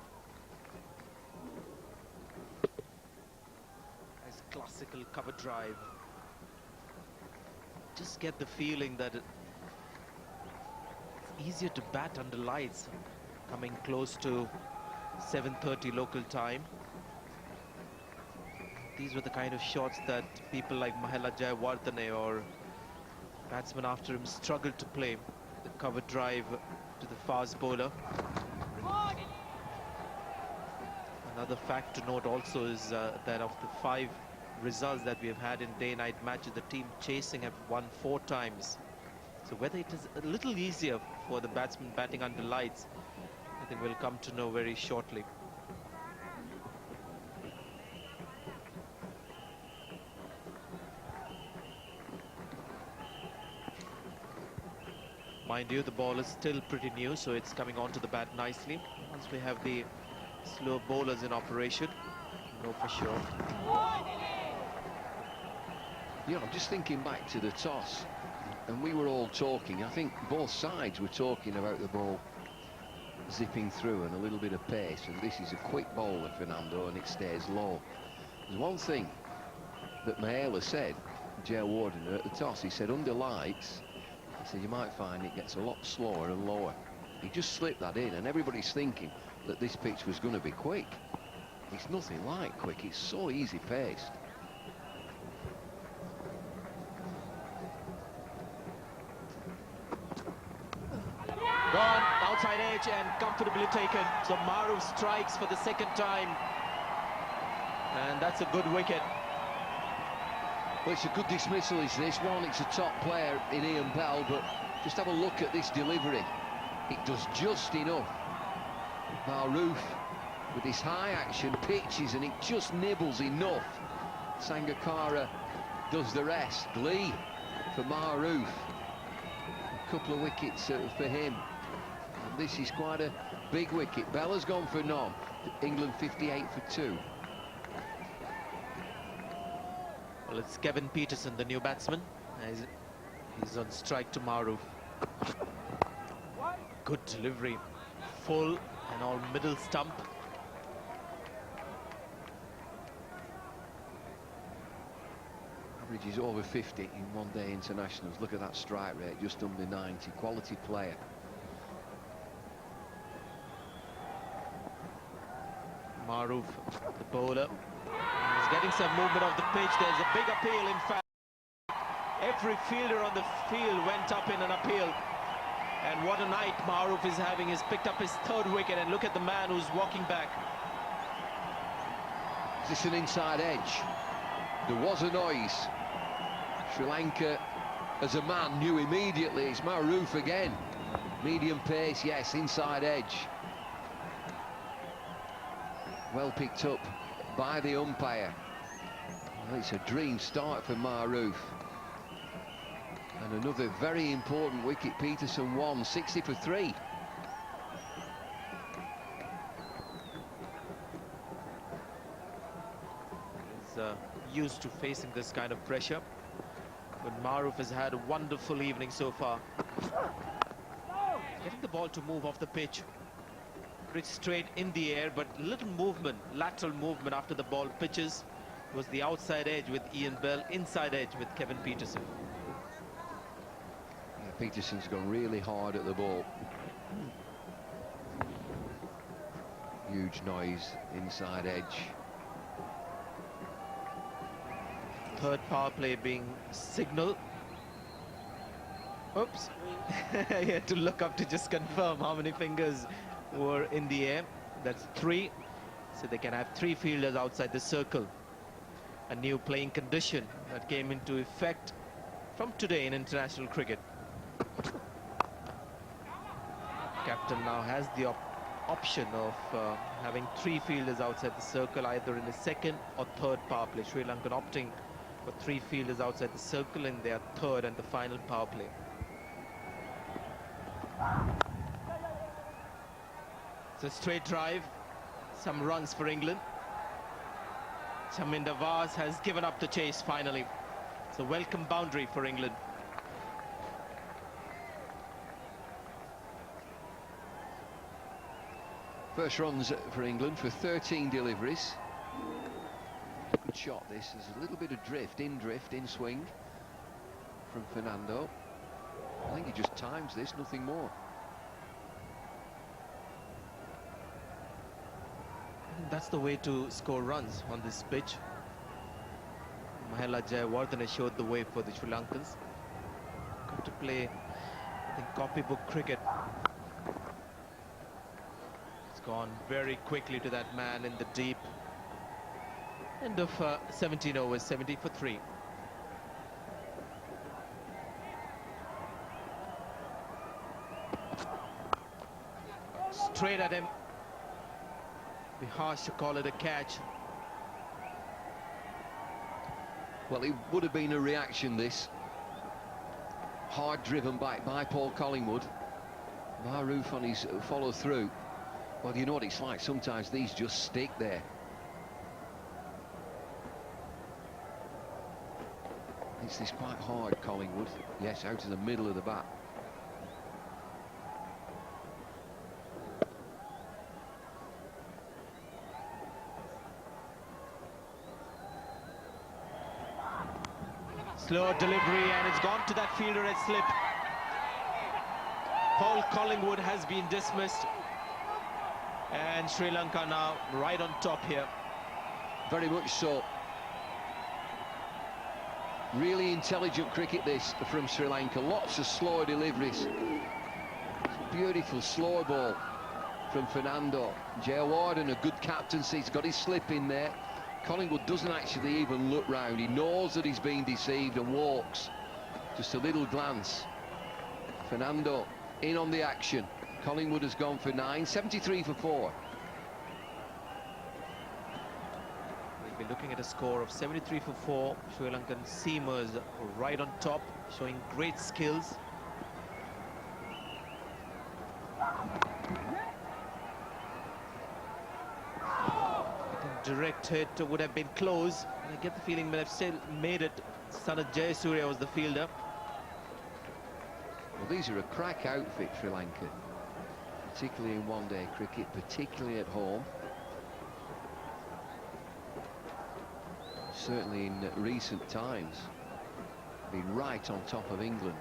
[SPEAKER 5] Nice classical cover drive. Just get the feeling that it's easier to bat under lights, coming close to 7:30 local time. These were the kind of shots that people like Mahela Jayawardene or batsmen after him struggled to play. The cover drive to the fast bowler. Another fact to note also is that of the 5 results that we have had in day-night matches, the team chasing have won 4 times. So whether it is a little easier for the batsman batting under lights, I think we'll come to know very shortly. Mind you, the ball is still pretty new, so it's coming onto the bat nicely. Once we have the slow bowlers in operation, know for sure.
[SPEAKER 2] Yeah, I'm just thinking back to the toss, and we were all talking. I think both sides were talking about the ball zipping through and a little bit of pace, and this is a quick bowler, Fernando, and it stays low. There's one thing that Mahela said, Jayawardene, at the toss. He said under lights, he said you might find it gets a lot slower and lower. He just slipped that in, and everybody's thinking that this pitch was going to be quick. It's nothing like quick. It's so easy paced.
[SPEAKER 5] Gone, outside edge and comfortably taken. So Maruf strikes for the 2nd time. And that's a good wicket.
[SPEAKER 2] Well, it's a good dismissal, is this one. It's a top player in Ian Bell, but just have a look at this delivery. It does just enough. Maruf, with his high action, pitches, and it just nibbles enough. Sangakkara does the rest. Lee for Maruf. A couple of wickets for him. And this is quite a big wicket. Bella's gone for none. England 58 for 2.
[SPEAKER 5] Well, it's Kevin Peterson, the new batsman. He's on strike to Maruf. Good delivery. Full and all middle stump.
[SPEAKER 2] Average is over 50 in one-day internationals. Look at that strike rate, just under 90. Quality player.
[SPEAKER 5] Maruf, the bowler. He's getting some movement off the pitch. There's a big appeal, in fact. Every fielder on the field went up in an appeal. And what a night Maruf is having. He's picked up his 3rd wicket, and look at the man who's walking back.
[SPEAKER 2] Is this an inside edge? There was a noise. Sri Lanka, as a man, knew immediately it's Maruf again. Medium pace, yes, inside edge. Well picked up by the umpire. Well, it's a dream start for Maruf. And another very important wicket. Peterson won, 60 for 3.
[SPEAKER 5] He's used to facing this kind of pressure. But Maruf has had a wonderful evening so far. Getting the ball to move off the pitch. Pretty straight in the air, but little movement, lateral movement after the ball pitches. It was the outside edge with Ian Bell, inside edge with Kevin Peterson.
[SPEAKER 2] Yeah, Peterson's gone really hard at the ball. Huge noise, inside edge.
[SPEAKER 5] 3rd power play being signal. Oops. He had to look up to just confirm how many fingers were in the air. That's 3. So they can have 3 fielders outside the circle. A new playing condition that came into effect from today in international cricket. Captain now has the option of having 3 fielders outside the circle, either in the second or third power play. Sri Lanka opting for 3 fielders outside the circle in their third and the final power play. It's a straight drive, some runs for England. Chaminda Vaas has given up the chase finally. It's a welcome boundary for England.
[SPEAKER 2] First runs for England for 13 deliveries. Good shot this. There's a little bit of drift, in swing from Fernando. I think he just times this, nothing more.
[SPEAKER 5] I think that's the way to score runs on this pitch. Mahela Jayawardene showed the way for the Sri Lankans. Got to play, I think, copybook cricket. It's gone very quickly to that man in the deep. End of 17 overs, 70 for 3. Straight at him. Be harsh to call it a catch.
[SPEAKER 2] Well, it would have been a reaction, this. Hard driven back by Paul Collingwood. Maroof on his follow through. Well, you know what it's like. Sometimes these just stick there. It's this quite hard, Collingwood. Yes, out of the middle of the bat.
[SPEAKER 5] Slow delivery, and it's gone to that fielder at slip. Paul Collingwood has been dismissed. And Sri Lanka now right on top here.
[SPEAKER 2] Very much so. Really intelligent cricket this from Sri Lanka. Lots of slow deliveries. Beautiful slow ball from Fernando. Jayawardene, a good captaincy. He's got his slip in there. Collingwood doesn't actually even look round. He knows that he's been deceived and walks. Just a little glance. Fernando in on the action. Collingwood has gone for 9, 73 for 4.
[SPEAKER 5] We'll be looking at a score of 73 for 4. Sri Lankan seamers right on top, showing great skills. Direct hit would have been close. And I get the feeling that I've still made it. Sanat Jayasuriya was the fielder.
[SPEAKER 2] Well, these are a crack outfit, Sri Lanka. Particularly in one-day cricket, particularly at home. Certainly in recent times, been right on top of England.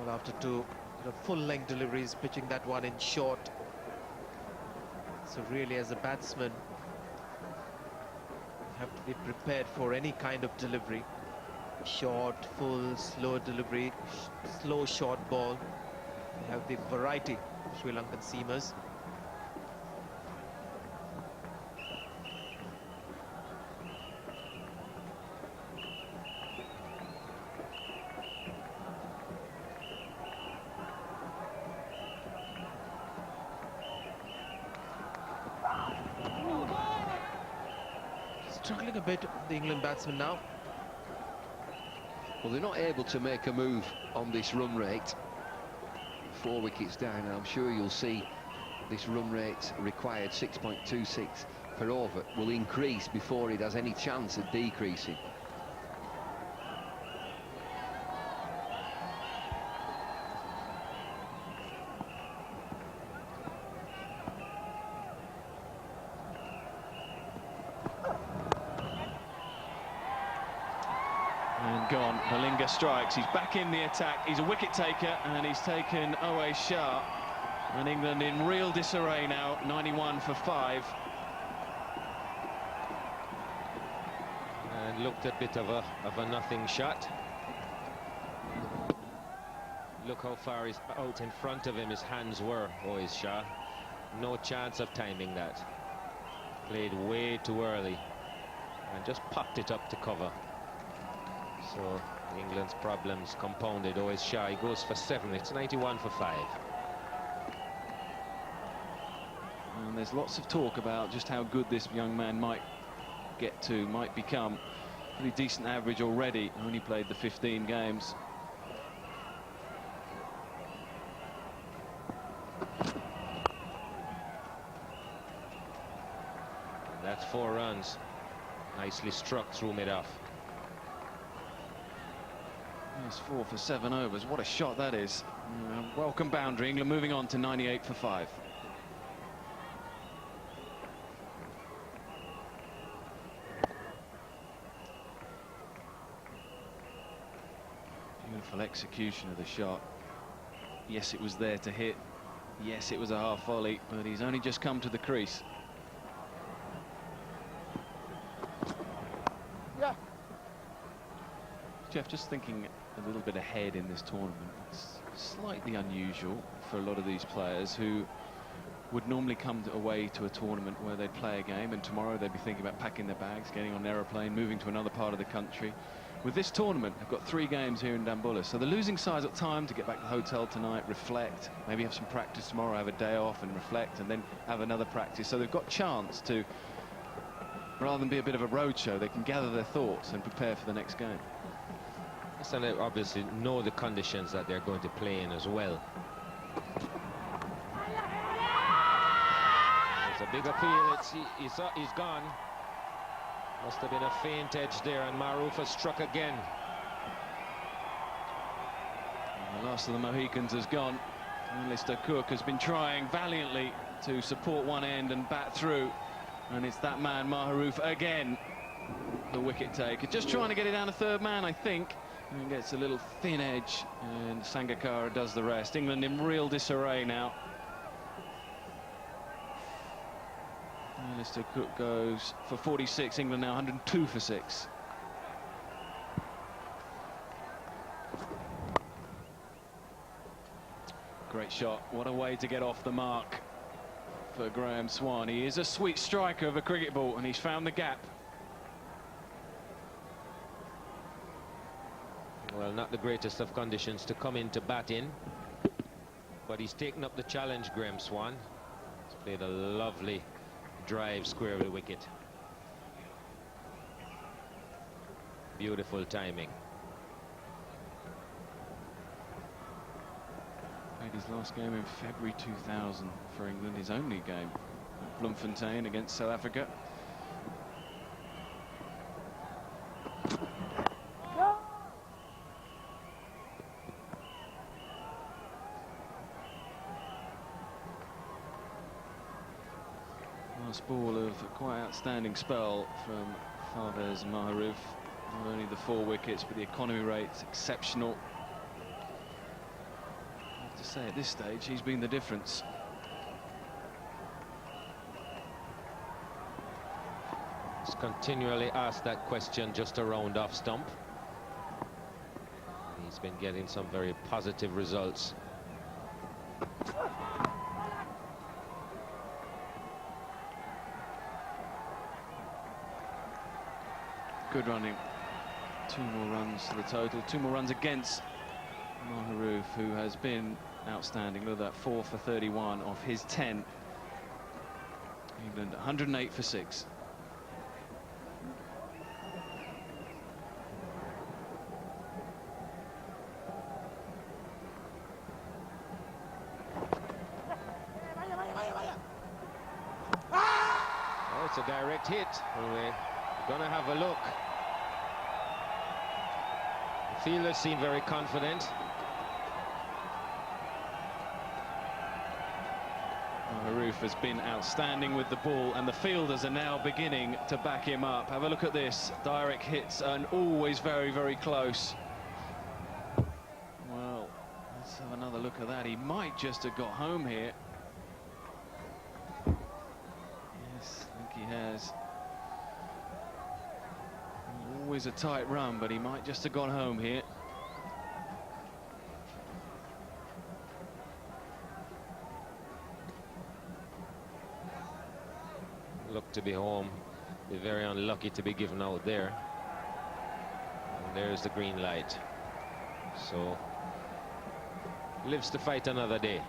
[SPEAKER 5] After 2 full-length deliveries, pitching that one in short. So really, as a batsman, you have to be prepared for any kind of delivery. Short, full, slow delivery, slow short ball. They have the variety, Sri Lankan seamers. Struggling a bit, the England batsman now.
[SPEAKER 2] Well, they're not able to make a move on this run rate. 4 wickets down, and I'm sure you'll see this run rate required, 6.26 per over, will increase before it has any chance of decreasing.
[SPEAKER 3] gone. Malinga strikes. He's back in the attack. He's a wicket taker, and he's taken Owe Shah. And England in real disarray now. 91 for 5.
[SPEAKER 1] And looked a bit of a nothing shot. Look how far he's out in front of him his hands were, Owe Shah. No chance of timing that. Played way too early and just popped it up to cover. So England's problems compounded. Owe Shah, he goes for 7. It's 91 for 5.
[SPEAKER 3] And there's lots of talk about just how good this young man might become. Pretty decent average already. Only played the 15 games.
[SPEAKER 1] And that's 4 runs. Nicely struck through mid-off.
[SPEAKER 3] That's 4 for 7 overs. What a shot that is. Welcome boundary. England moving on to 98 for 5. Beautiful execution of the shot. Yes, it was there to hit. Yes, it was a half volley, but he's only just come to the crease.
[SPEAKER 6] Yeah.
[SPEAKER 3] Jeff, just thinking a little bit ahead in this tournament, it's slightly unusual for a lot of these players who would normally come away to a tournament where they'd play a game, and tomorrow they'd be thinking about packing their bags, getting on an aeroplane, moving to another part of the country. With this tournament, they've got 3 games here in Dambulla, so the losing side's got time to get back to the hotel tonight, reflect, maybe have some practice tomorrow, have a day off and reflect, and then have another practice. So they've got chance to, rather than be a bit of a roadshow, they can gather their thoughts and prepare for the next game.
[SPEAKER 1] Yes, and they obviously know the conditions that they're going to play in as well. There's a big appeal. He's gone. Must have been a faint edge there, and Maruf has struck again.
[SPEAKER 3] And the last of the Mohicans has gone. Alistair Cook has been trying valiantly to support one end and bat through, and it's that man Maharoof again, the wicket taker, just trying to get it down to 3rd man, I think, and gets a little thin edge, and Sangakkara does the rest. England in real disarray now. Alistair Cook goes for 46. England now 102 for 6. Great shot. What a way to get off the mark for Graham Swan. He is a sweet striker of a cricket ball, and he's found the gap.
[SPEAKER 1] Well, not the greatest of conditions to come in to bat in, but he's taken up the challenge, Graham Swan. He's played a lovely drive square of the wicket. Beautiful timing.
[SPEAKER 3] Played his last game in February 2000 for England, his only game at Bloemfontein against South Africa. Last ball of a quite outstanding spell from Fawaz Maharoof. Not only the 4 wickets, but the economy rate's exceptional. I have to say, at this stage, he's been the difference.
[SPEAKER 1] He's continually asked that question just around off stump. He's been getting some very positive results.
[SPEAKER 3] Good running. 2 more runs to the total. 2 more runs against Maharoof, who has been outstanding. Look at that, 4 for 31 off his 10. England 108 for 6.
[SPEAKER 1] Oh, it's a direct hit. We're gonna have a look. The fielders seem very confident.
[SPEAKER 3] Haroof has been outstanding with the ball, and the fielders are now beginning to back him up. Have a look at this. Direct hits and always very, very close. Well, let's have another look at that. He might just have got home here. Yes, I think he has. Always a tight run, but he might just have gone home here.
[SPEAKER 1] Look to be home. Be very unlucky to be given out there. And there's the green light. So lives to fight another day.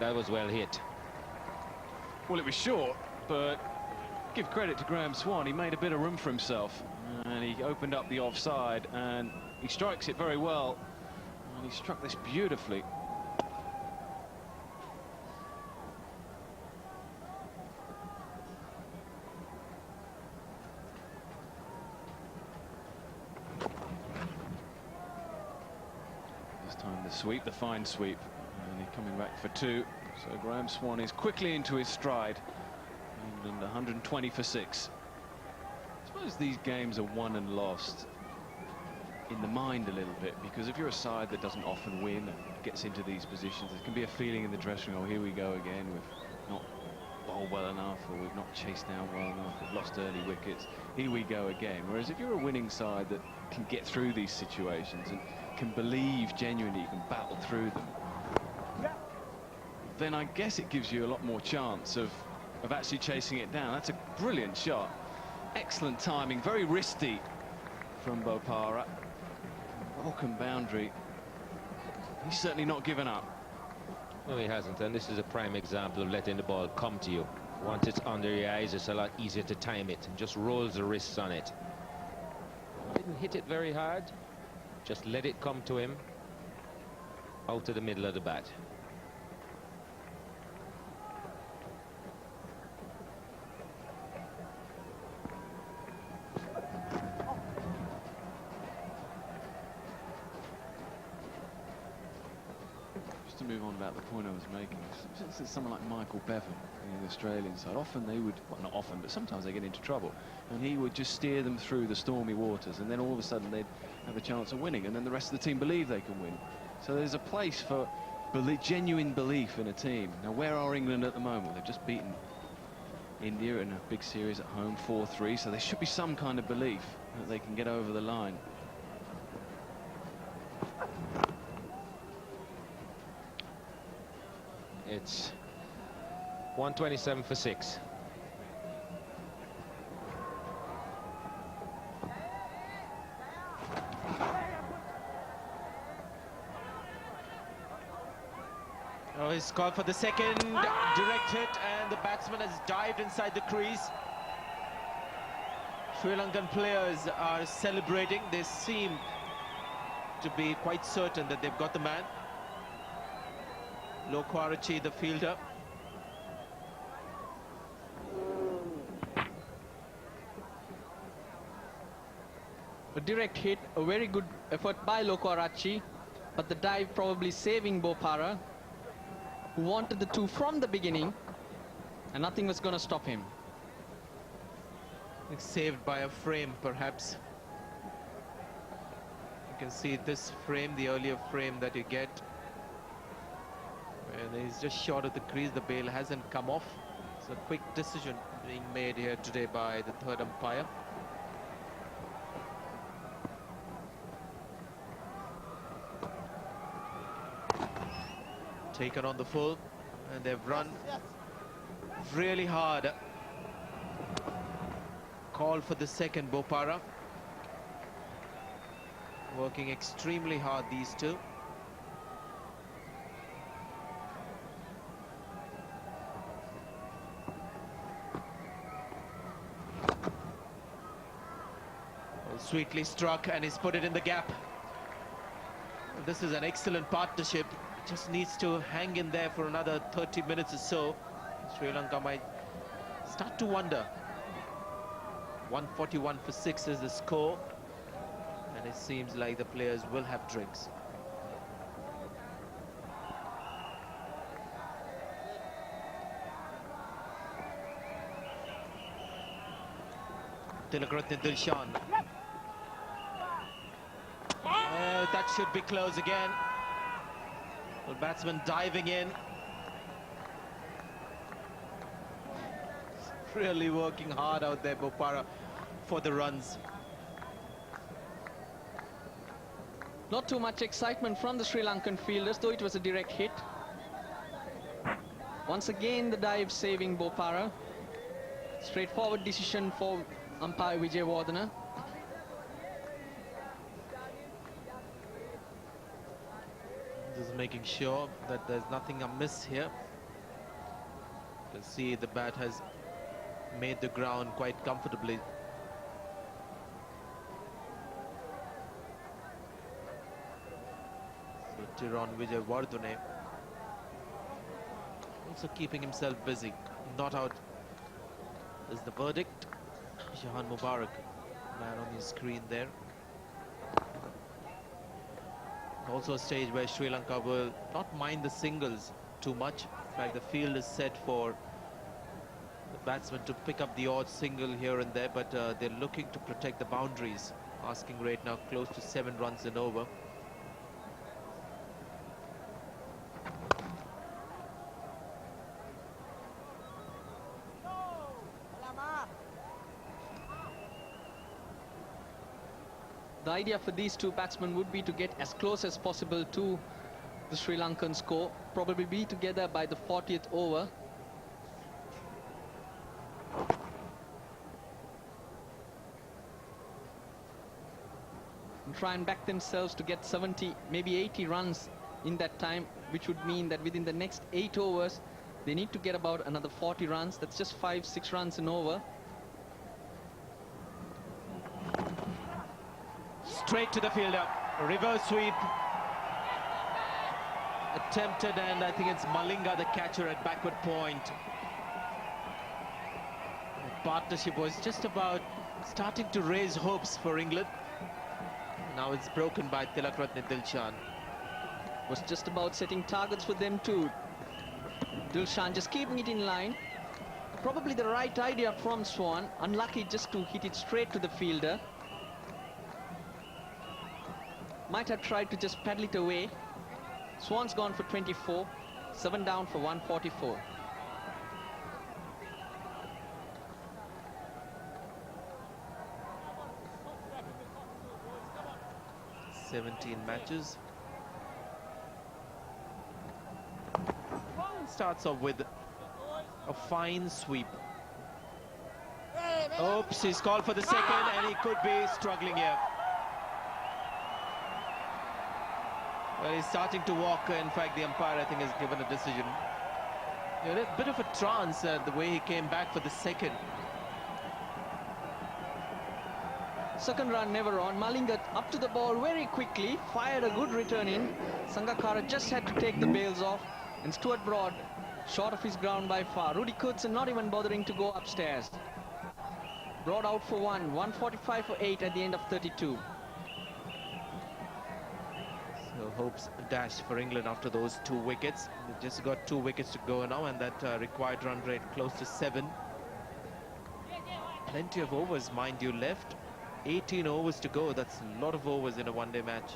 [SPEAKER 1] That was well hit.
[SPEAKER 3] Well, it was short, but give credit to Graham Swan. He made a bit of room for himself, and he opened up the offside, and he strikes it very well, and he struck this beautifully. This time the sweep, the fine sweep, and he's coming back for two. So Graham Swan is quickly into his stride. England 120 for 6. I suppose these games are won and lost in the mind a little bit, because if you're a side that doesn't often win and gets into these positions, there can be a feeling in the dressing room, oh, here we go again, we've not bowled well enough, or we've not chased down well enough, we've lost early wickets, here we go again. Whereas if you're a winning side that can get through these situations and can believe genuinely you can battle through them, then I guess it gives you a lot more chance of actually chasing it down. That's a brilliant shot. Excellent timing, very wristy from Bopara. Welcome boundary. He's certainly not given up.
[SPEAKER 1] No, he hasn't, and this is a prime example of letting the ball come to you. Once it's under your eyes, it's a lot easier to time it, and just rolls the wrists on it. Didn't hit it very hard, just let it come to him out to the middle of the bat.
[SPEAKER 3] To move on about the point I was making, since someone like Michael Bevan, the Australian side, often they would, well, not often, but sometimes they get into trouble, and he would just steer them through the stormy waters, and then all of a sudden they'd have a chance of winning, and then the rest of the team believe they can win. So there's a place for genuine belief in a team. Now, where are England at the moment? They've just beaten India in a big series at home, 4-3, so there should be some kind of belief that they can get over the line.
[SPEAKER 1] It's 127 for 6.
[SPEAKER 5] Oh, he's called for the second direct hit, and the batsman has dived inside the crease. Sri Lankan players are celebrating. They seem to be quite certain that they've got the man. Lokwarachi, the fielder.
[SPEAKER 4] A direct hit, a very good effort by Lokwarachi, but the dive probably saving Bopara, who wanted the two from the beginning, and nothing was going to stop him.
[SPEAKER 5] It's saved by a frame, perhaps. You can see this frame, the earlier frame that you get. And he's just short of the crease. The bail hasn't come off. It's a quick decision being made here today by the third umpire. Taken on the full, and they've run really hard. Call for the second, Bopara. Working extremely hard, these two. Sweetly struck, and he's put it in the gap. This is an excellent partnership. Just needs to hang in there for another 30 minutes or so. Sri Lanka might start to wonder 141 for 6 is the score, and it seems like the players will have drinks. Tilakratne Dilshan. That should be close again. Well, batsman diving in. Really working hard out there, Bopara, for the runs.
[SPEAKER 4] Not too much excitement from the Sri Lankan fielders, though it was a direct hit. Once again, the dive saving Bopara. Straightforward decision for umpire Vijay Wardana.
[SPEAKER 5] Just making sure that there's nothing amiss here. You can see the bat has made the ground quite comfortably. So Tiron Vijay Wardana also keeping himself busy. Not out is the verdict. Jahan Mubarak, man on the screen there. Also a stage where Sri Lanka will not mind the singles too much. In fact, the field is set for the batsman to pick up the odd single here and there, but they're looking to protect the boundaries. Asking rate now close to 7 runs and over.
[SPEAKER 4] The idea for these two batsmen would be to get as close as possible to the Sri Lankan score, probably be together by the 40th over. And try and back themselves to get 70, maybe 80 runs in that time, which would mean that within the next 8 overs, they need to get about another 40 runs. That's just 5-6 runs an over.
[SPEAKER 5] Straight to the fielder, reverse sweep. Attempted, and I think it's Malinga, the catcher, at backward point. The partnership was just about starting to raise hopes for England. Now it's broken by Tilakratne Dilshan.
[SPEAKER 4] Was just about setting targets for them too. Dilshan just keeping it in line. Probably the right idea from Swan. Unlucky just to hit it straight to the fielder. Might have tried to just paddle it away. Swan's gone for 24, 7 down for 144.
[SPEAKER 5] Matches. Starts off with a fine sweep. Oops, he's called for the second, and he could be struggling here. Well, he's starting to walk. In fact, the umpire, I think, has given a decision. In a bit of a trance, the way he came back for the second.
[SPEAKER 4] Second run never on. Malinga up to the ball very quickly, fired a good return in. Sangakkara just had to take the bails off, and Stuart Broad short of his ground by far. Rudy Kurtzen not even bothering to go upstairs. Broad out for 145 for 8 at the end of 32.
[SPEAKER 5] So hopes dashed for England after those 2 wickets. They've just got 2 wickets to go now, and that required run rate close to 7. Plenty of overs, mind you, left. 18 overs to go. That's a lot of overs in a one-day match.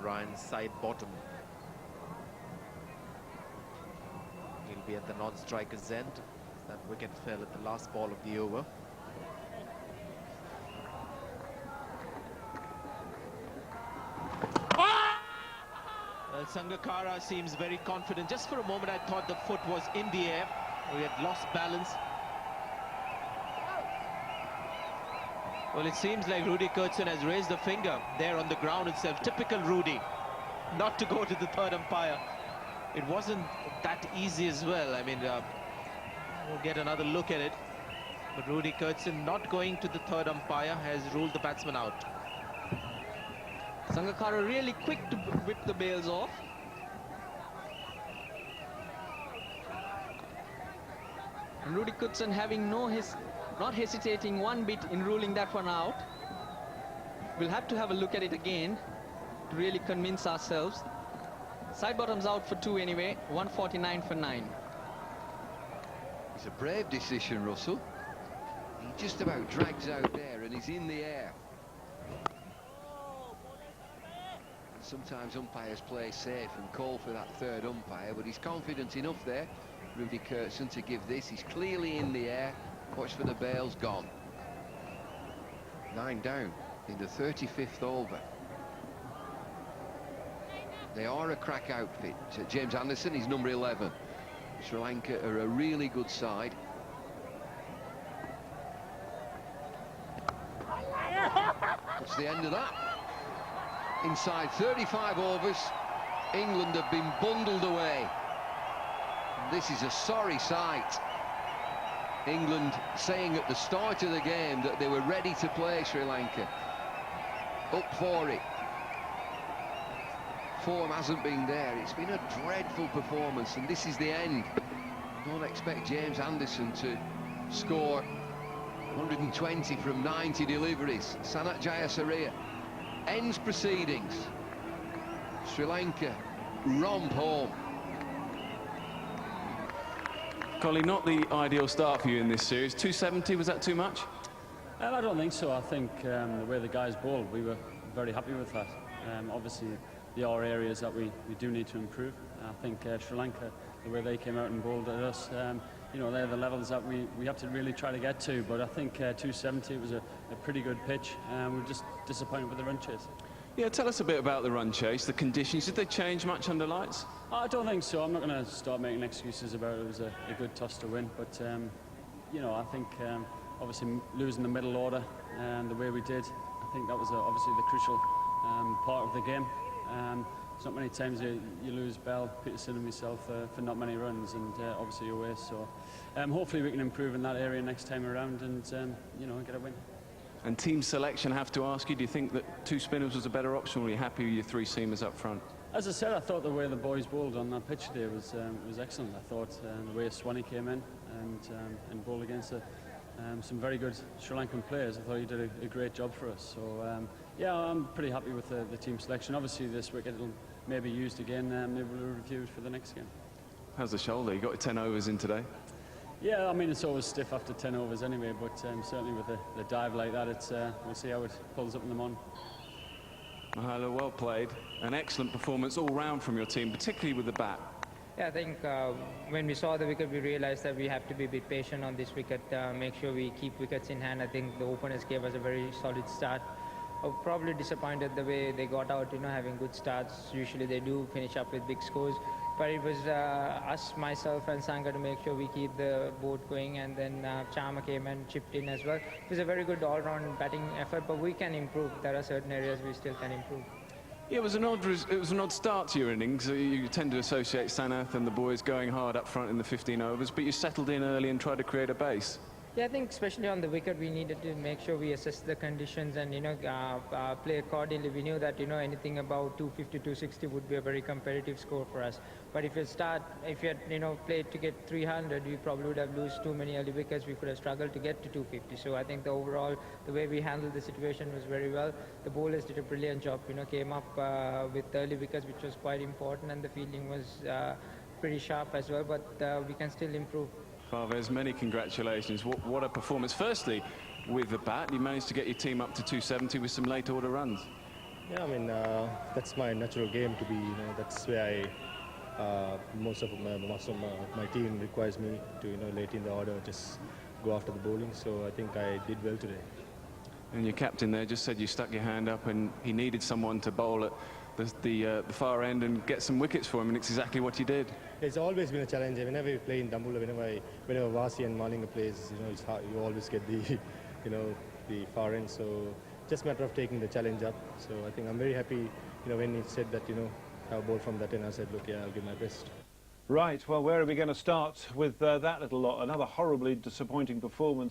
[SPEAKER 5] Ryan's side bottom. He'll be at the non-striker's end. That wicket fell at the last ball of the over. Sangakkara seems very confident. Just for a moment I thought the foot was in the air. He had lost balance. Well, it seems like Rudy Kurtzen has raised the finger there on the ground itself. Typical Rudy, not to go to the third umpire. It wasn't that easy as well. I mean, we'll get another look at it. But Rudy Kurtzen not going to the third umpire has ruled the batsman out.
[SPEAKER 4] Sangakkara really quick to whip the bails off. And Rudy Kutsen having not hesitating one bit in ruling that one out. We'll have to have a look at it again to really convince ourselves. Side bottom's out for 2 anyway, 149 for 9.
[SPEAKER 2] It's a brave decision, Russell. He just about drags out there and he's in the air. And sometimes umpires play safe and call for that third umpire, but he's confident enough there, Rudy Kurtzen, to give this. He's clearly in the air. Watch for the bails, gone. 9 down in the 35th over. They are a crack outfit. James Anderson is number 11. Sri Lanka are a really good side. That's the end of that. Inside 35 overs, England have been bundled away. And this is a sorry sight. England saying at the start of the game that they were ready to play Sri Lanka. Up for it. Form hasn't been there. It's been a dreadful performance, and this is the end. Don't expect James Anderson to score 120 from 90 deliveries. Sanat Jayasuriya ends proceedings. Sri Lanka romp home.
[SPEAKER 3] Collie, not the ideal start for you in this series. 270, was that too much?
[SPEAKER 7] I don't think so. I think the way the guys bowled, we were very happy with that. Obviously, there are areas that we do need to improve. I think Sri Lanka, the way they came out and bowled at us, you know, they're the levels that we have to really try to get to. But I think 270 was a pretty good pitch. We're just disappointed with the run chase.
[SPEAKER 3] Yeah, tell us a bit about the run chase, the conditions. Did they change much under lights?
[SPEAKER 7] I don't think so. I'm not going to start making excuses about it was a good toss to win. But, you know, I think obviously losing the middle order and the way we did, I think that was obviously the crucial part of the game. It's not many times you lose Bell, Peterson and myself for not many runs, and obviously away. So hopefully we can improve in that area next time around and, you know, get a win.
[SPEAKER 3] And team selection, I have to ask you, do you think that 2 spinners was a better option, or were you happy with your 3 seamers up front?
[SPEAKER 7] As I said, I thought the way the boys bowled on that pitch today was excellent. I thought the way Swanee came in and bowled against some very good Sri Lankan players, I thought he did a great job for us. So yeah, I'm pretty happy with the team selection. Obviously this wicket will maybe used again, maybe we'll review it for the next game.
[SPEAKER 3] How's the shoulder? You got 10 overs in today?
[SPEAKER 7] Yeah, I mean, it's always stiff after 10 overs anyway, but certainly with the dive like that, it's we'll see how it pulls up in the morning.
[SPEAKER 3] Mahalo, well played. An excellent performance all round from your team, particularly with the bat.
[SPEAKER 8] Yeah, I think when we saw the wicket, we realized that we have to be a bit patient on this wicket, make sure we keep wickets in hand. I think the openers gave us a very solid start. Probably disappointed the way they got out, you know, having good starts. Usually they do finish up with big scores. But it was us, myself and Sangha to make sure we keep the boat going, and then Charma came and chipped in as well. It was a very good all-round batting effort, but we can improve. There are certain areas we still can improve.
[SPEAKER 3] Yeah, it was an odd start to your innings. You tend to associate Sanath and the boys going hard up front in the 15 overs, but you settled in early and tried to create a base.
[SPEAKER 8] Yeah, I think especially on the wicket, we needed to make sure we assess the conditions and, you know, play accordingly. We knew that, you know, anything about 250, 260 would be a very competitive score for us. But if you had, you know, played to get 300, we probably would have lost too many early wickets. We could have struggled to get to 250. So I think the overall, the way we handled the situation was very well. The bowlers did a brilliant job, you know, came up with early wickets, which was quite important, and the fielding was pretty sharp as well, but we can still improve.
[SPEAKER 3] Parvez, many congratulations. What a performance. Firstly, with the bat, you managed to get your team up to 270 with some late order runs.
[SPEAKER 9] Yeah, I mean, that's my natural game to be, you know, that's where most of my team requires me to, you know, late in the order, just go after the bowling. So I think I did well today.
[SPEAKER 3] And your captain there just said you stuck your hand up and he needed someone to bowl at the far end and get some wickets for him, and it's exactly what you did.
[SPEAKER 9] It's always been a challenge. Whenever we play in Dambulla, whenever Vasi and Malinga plays, you know, it's hard, you always get the, you know, the far end. So just a matter of taking the challenge up. So I think I'm very happy, you know, when he said that, you know, I'll bowl from that end, I said, look, yeah, I'll give my best.
[SPEAKER 10] Right, well, where are we going to start with that little lot? Another horribly disappointing performance.